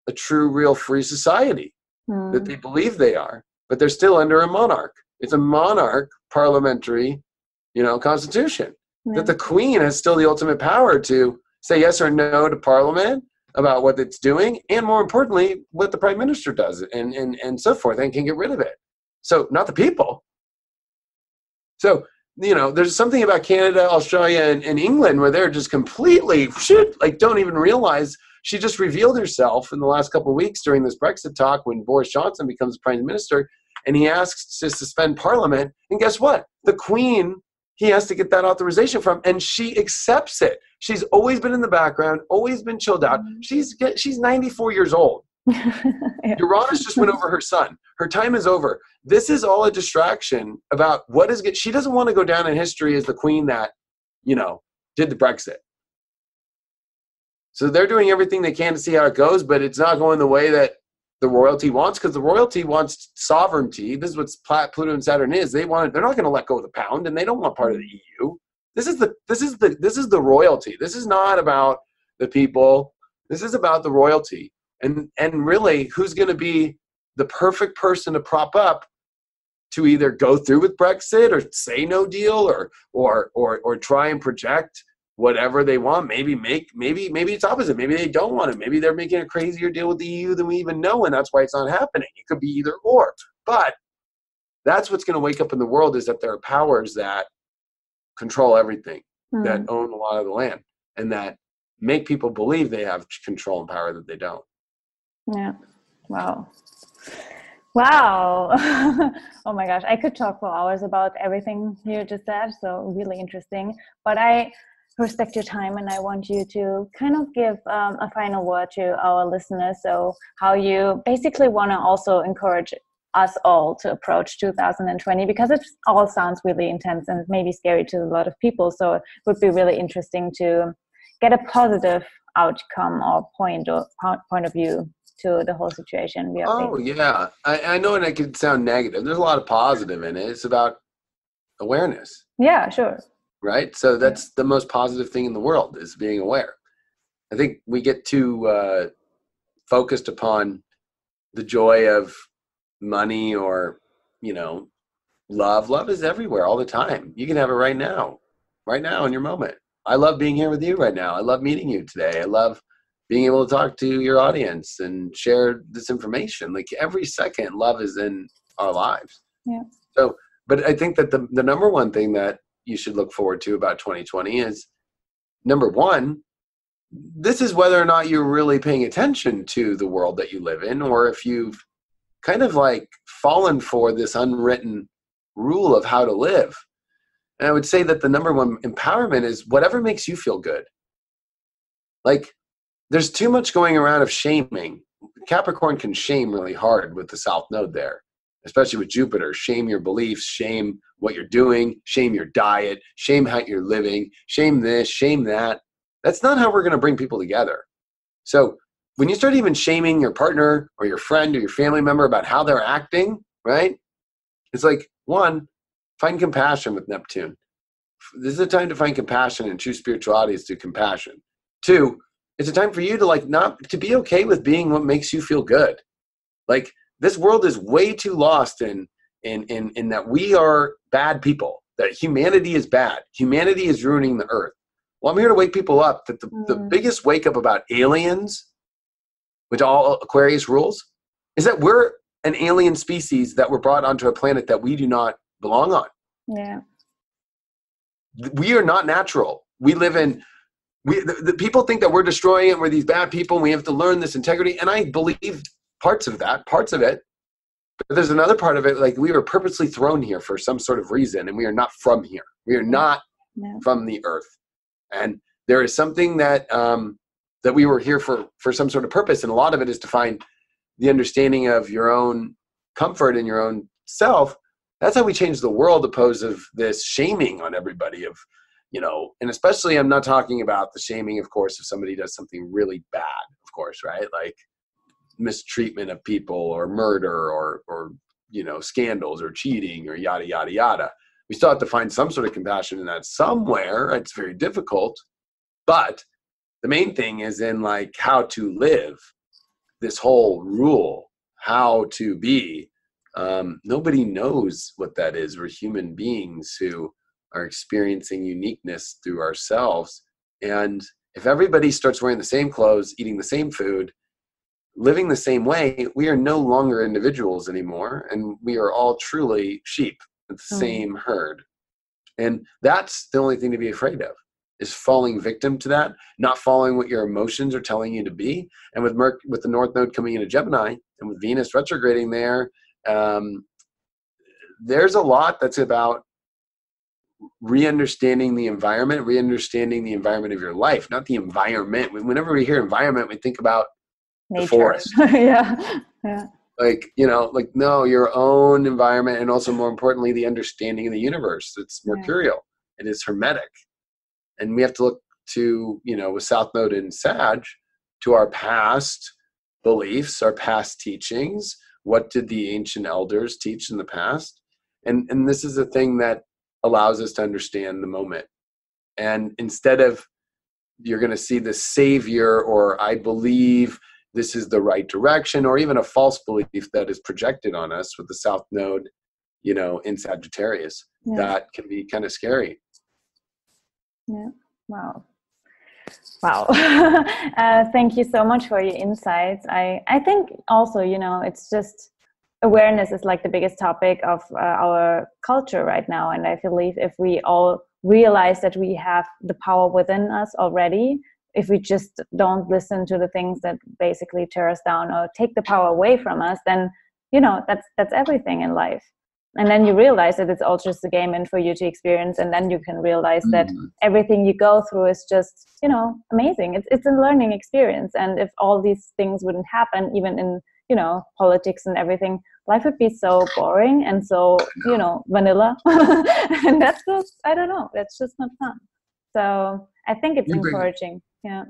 a true, real, free society, that they believe they are, but they're still under a monarch. It's a monarch parliamentary constitution, that the Queen has still the ultimate power to say yes or no to Parliament about what it's doing, and more importantly, what the Prime Minister does, and so forth, and can get rid of it. So not the people. So, there's something about Canada, Australia, and England where they're just completely don't even realize. She just revealed herself in the last couple of weeks during this Brexit talk when Boris Johnson becomes Prime Minister, and he asks to suspend Parliament, and guess what? The Queen, he has to get that authorization from, and she accepts it. She's always been in the background, always been chilled out. She's 94 years old. Yeah. Uranus just went over her sun. Her time is over. This is all a distraction about what is good. She doesn't want to go down in history as the queen that, did the Brexit. So they're doing everything they can to see how it goes, but it's not going the way that the royalty wants, because the royalty wants sovereignty. This is what Pluto and Saturn is. They're not going to let go of the pound, and they don't want part of the EU. This is the royalty. This is not about the people. This is about the royalty. And really, who's going to be the perfect person to prop up to either go through with Brexit or say no deal or try and project whatever they want. Maybe it's opposite. Maybe they don't want it. Maybe they're making a crazier deal with the EU than we even know, and that's why it's not happening. It could be either or. But that's what's going to wake up in the world, is that there are powers that control everything, that own a lot of the land, and that make people believe they have control and power that they don't. Yeah. Wow. Wow. Oh my gosh. I could talk for hours about everything you just said. So really interesting. But I respect your time, and I want you to kind of give a final word to our listeners. So how you basically want to also encourage us all to approach 2020, because it all sounds really intense and maybe scary to a lot of people. So it would be really interesting to get a positive outcome or point of view to the whole situation we are facing. Yeah. I know, and it could sound negative. There's a lot of positive in it. It's about awareness. Yeah, sure. Right? So that's the most positive thing in the world, is being aware. I think we get too focused upon the joy of money or, love. Love is everywhere all the time. You can have it right now in your moment. I love being here with you right now. I love meeting you today. I love being able to talk to your audience and share this information. Like every second, love is in our lives. Yeah. So, but I think that the number one thing that you should look forward to about 2020 is, number one, this is whether or not you're really paying attention to the world that you live in, or if you've kind of like fallen for this unwritten rule of how to live. And I would say that the number one empowerment is whatever makes you feel good. Like, there's too much going around of shaming. Capricorn can shame really hard with the South Node there, especially with Jupiter. Shame your beliefs, shame what you're doing, shame your diet, shame how you're living, shame this, shame that. That's not how we're going to bring people together. So when you start even shaming your partner or your friend or your family member about how they're acting, right? It's like, one, find compassion with Neptune. This is a time to find compassion, and true spirituality is through compassion. Two, it's a time for you to not to be okay with being what makes you feel good. Like, this world is way too lost in that we are bad people, that humanity is bad. Humanity is ruining the earth. Well, I'm here to wake people up that the biggest wake up about aliens, which all Aquarius rules, is that we're an alien species that were brought onto a planet that we do not belong on. Yeah. We are not natural. We live in, the people think that we're destroying it, we're these bad people, and we have to learn this integrity. And I believe parts of it. But there's another part of it, like, we were purposely thrown here for some sort of reason, and we are not from here. We are not from the earth. And there is something that that we were here for some sort of purpose. And a lot of it is to find the understanding of your own comfort in your own self. That's how we change the world, opposed of this shaming on everybody of, and especially, I'm not talking about the shaming, of course, if somebody does something really bad, of course, right? Like mistreatment of people or murder or scandals or cheating or yada, yada, yada. We still have to find some sort of compassion in that somewhere. It's very difficult, but the main thing is in like how to live this whole rule, how to be. Nobody knows what that is. We're human beings who are experiencing uniqueness through ourselves. And if everybody starts wearing the same clothes, eating the same food, living the same way, we are no longer individuals anymore. And we are all truly sheep with the same herd. And that's the only thing to be afraid of, is falling victim to that, not following what your emotions are telling you to be. And with with the North Node coming into Gemini and with Venus retrograding there, there's a lot that's about re-understanding the environment of your life, not the environment. Whenever we hear environment, we think about nature. The forest. Yeah. No, your own environment, and also more importantly, the understanding of the universe. It's mercurial. It is hermetic. And we have to look to, with South Node in Sag, to our past beliefs, our past teachings. What did the ancient elders teach in the past? And this is a thing that allows us to understand the moment. And instead of, you're going to see the savior, or I believe this is the right direction, or even a false belief that is projected on us with the South Node, in Sagittarius, that can be kind of scary. Yeah. Wow. Wow. Thank you so much for your insights. I think also, you know, it's just awareness is like the biggest topic of our culture right now. And I believe if we all realize that we have the power within us already, if we just don't listen to the things that basically tear us down or take the power away from us, then, you know, that's everything in life. And then you realize that it's all just a game and for you to experience. And then you can realize that everything you go through is just, you know, amazing. It's a learning experience. And if all these things wouldn't happen, even in, you know, politics and everything, life would be so boring and so, you know, vanilla. And that's just, I don't know, that's just not fun. So I think it's encouraging. Yeah.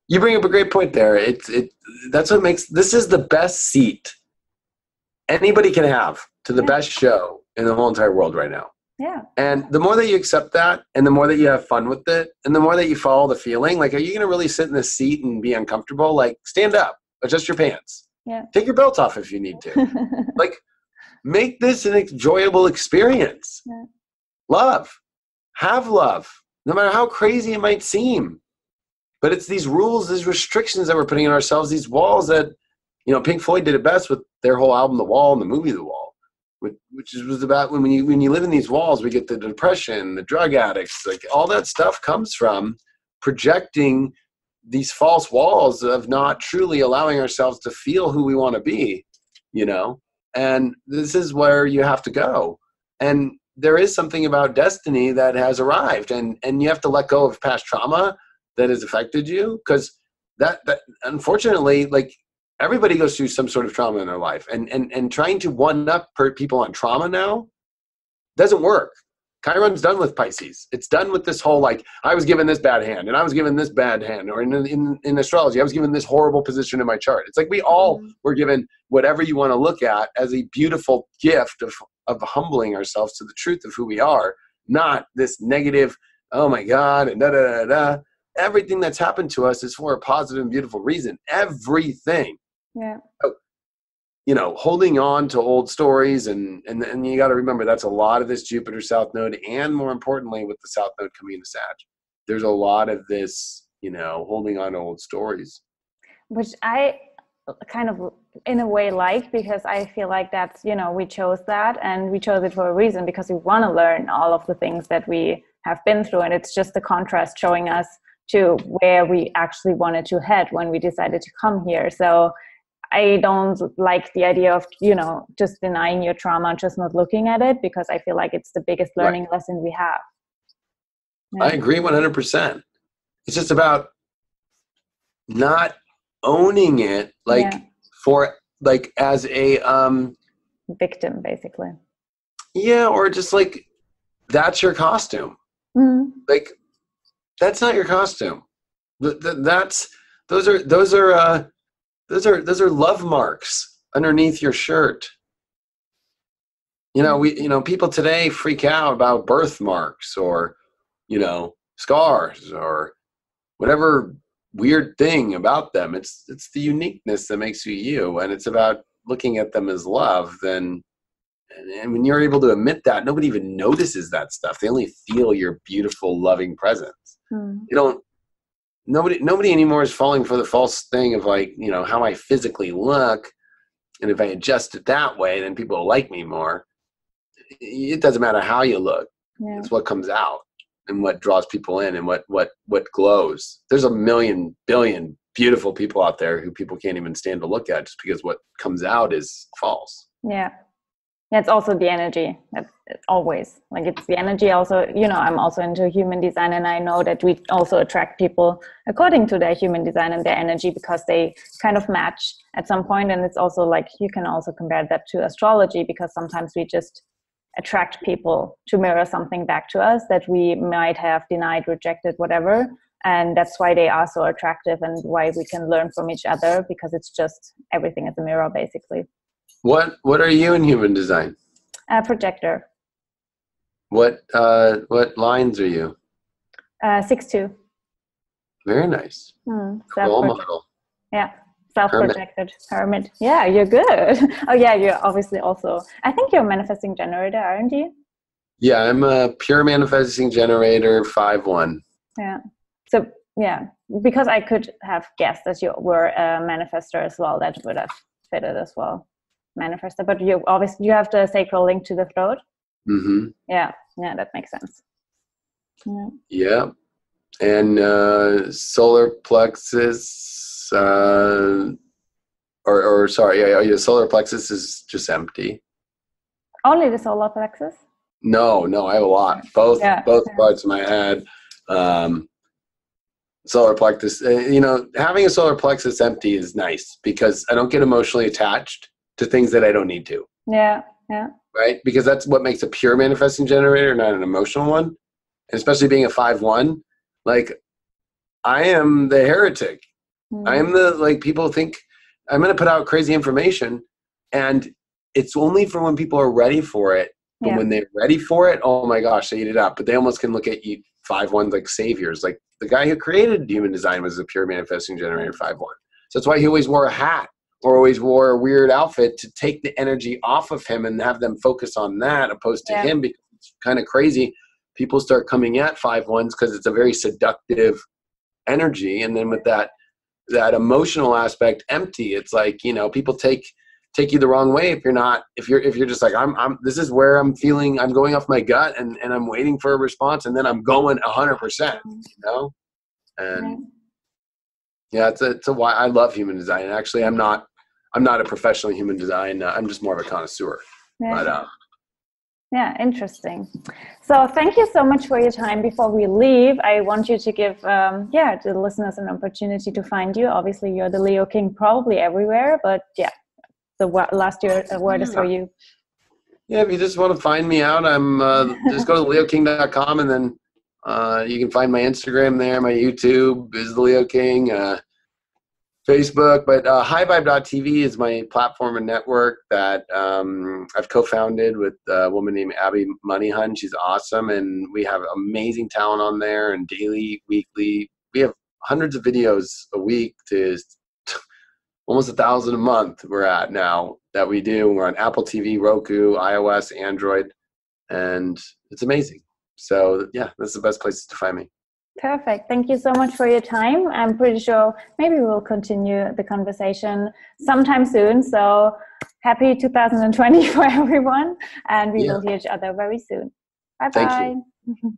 You bring up a great point there. That's what makes, this is the best seat anybody can have to the best show in the whole entire world right now. Yeah. And the more that you accept that, and the more that you have fun with it, and the more that you follow the feeling, like, are you going to really sit in this seat and be uncomfortable? Like, stand up, adjust your pants. Yeah. Take your belt off if you need to. Like, make this an enjoyable experience. Yeah. Love. Have love. No matter how crazy it might seem. But it's these rules, these restrictions that we're putting on ourselves, these walls that, you know, Pink Floyd did it best with their whole album, The Wall, and the movie, The Wall, which was about when you live in these walls, we get the depression, the drug addicts, like all that stuff comes from projecting these false walls of not truly allowing ourselves to feel who we want to be, you know, and this is where you have to go. And there is something about destiny that has arrived, and you have to let go of past trauma that has affected you, because that unfortunately, like, everybody goes through some sort of trauma in their life, and trying to one-up people on trauma now doesn't work. Chiron's done with Pisces. It's done with this whole, like, I was given this bad hand, and I was given this bad hand, or in astrology, I was given this horrible position in my chart. It's like we all were given whatever you want to look at as a beautiful gift of humbling ourselves to the truth of who we are, not this negative, oh my God, and da-da-da-da. Everything that's happened to us is for a positive and beautiful reason. Everything. Yeah. So, you know, holding on to old stories, and you got to remember that's a lot of this Jupiter South Node, and more importantly with the South Node coming into Sag, there's a lot of this, you know, holding on to old stories. Which I kind of in a way like, because I feel like that's, you know, we chose that, and we chose it for a reason, because we want to learn all of the things that we have been through, and it's just the contrast showing us to where we actually wanted to head when we decided to come here. So I don't like the idea of, you know, just denying your trauma, just not looking at it, because I feel like it's the biggest learning lesson we have. Yeah. I agree 100%. It's just about not owning it, like, for, like, as a victim, basically. Yeah, or just like, that's your costume. Like, that's not your costume. Those are love marks underneath your shirt. You know, people today freak out about birthmarks, or, you know, scars, or whatever weird thing about them. It's the uniqueness that makes you you, and it's about looking at them as love. And when you're able to admit that, nobody even notices that stuff. They only feel your beautiful, loving presence. Nobody anymore is falling for the false thing of, like, you know, how I physically look, and if I adjust it that way, then people will like me more. It doesn't matter how you look. Yeah. It's what comes out and what draws people in, and what glows. There's a million billion beautiful people out there who people can't even stand to look at, just because what comes out is false. Yeah. It's also the energy. It's always, like, it's the energy. Also, you know, I'm also into human design, and I know that we also attract people according to their human design and their energy, because they kind of match at some point. And it's also like, you can also compare that to astrology, because sometimes we just attract people to mirror something back to us that we might have denied, rejected, whatever. And that's why they are so attractive, and why we can learn from each other, because it's just, everything is a mirror, basically. What are you in human design? Projector. What lines are you? 6-2. Very nice. Role model. Yeah. Self-projected. Hermit. Yeah, you're good. Oh yeah, you're obviously also, I think you're a manifesting generator, aren't you? Yeah, I'm a pure manifesting generator, 5-1. Yeah. So yeah, because I could have guessed that you were a manifestor as well, that would have fitted as well. Manifestor, but you obviously you have the sacral link to the throat. Mm-hmm. Yeah, that makes sense. Yeah. And solar plexus, or sorry, yeah, solar plexus is just empty. Only the solar plexus? No, I have a lot. Both parts of my head. Solar plexus, having a solar plexus empty is nice because I don't get emotionally attached to things that I don't need to. Yeah. Right? Because that's what makes a pure manifesting generator, not an emotional one. And especially being a 5-1, like I am the heretic. I am people think I'm going to put out crazy information and it's only for when people are ready for it. But when they're ready for it, oh my gosh, they eat it up. But they almost can look at you 5-1 like saviors. Like the guy who created human design was a pure manifesting generator 5-1. So that's why he always wore a hat or always wore a weird outfit to take the energy off of him and have them focus on that opposed to him, because it's kind of crazy. People start coming at 5-1s because it's a very seductive energy. And then with that emotional aspect empty, it's like, people take you the wrong way if you're just like I'm this is where I'm feeling, I'm going off my gut and I'm waiting for a response and then I'm going 100%, and it's a why I love human design. And actually I'm not a professional human design, I'm just more of a connoisseur. But interesting. So thank you so much for your time. Before we leave, I want you to give the listeners an opportunity to find you. Obviously you're the Leo King probably everywhere, but the last word is for you. Yeah, if you just want to find me out, I'm just go to leoking.com, and then you can find my Instagram there. My YouTube is the Leo King, Facebook, but highvibe.tv is my platform and network that I've co-founded with a woman named Abby Moneyhun. She's awesome, and we have amazing talent on there, and daily, weekly. We have hundreds of videos a week to almost 1,000 a month we're at now that we do. We're on Apple TV, Roku, iOS, Android, and it's amazing. So that's the best places to find me. Perfect. Thank you so much for your time. I'm pretty sure maybe we'll continue the conversation sometime soon. So happy 2020 for everyone, and we will hear each other very soon. Bye-bye. Thank you.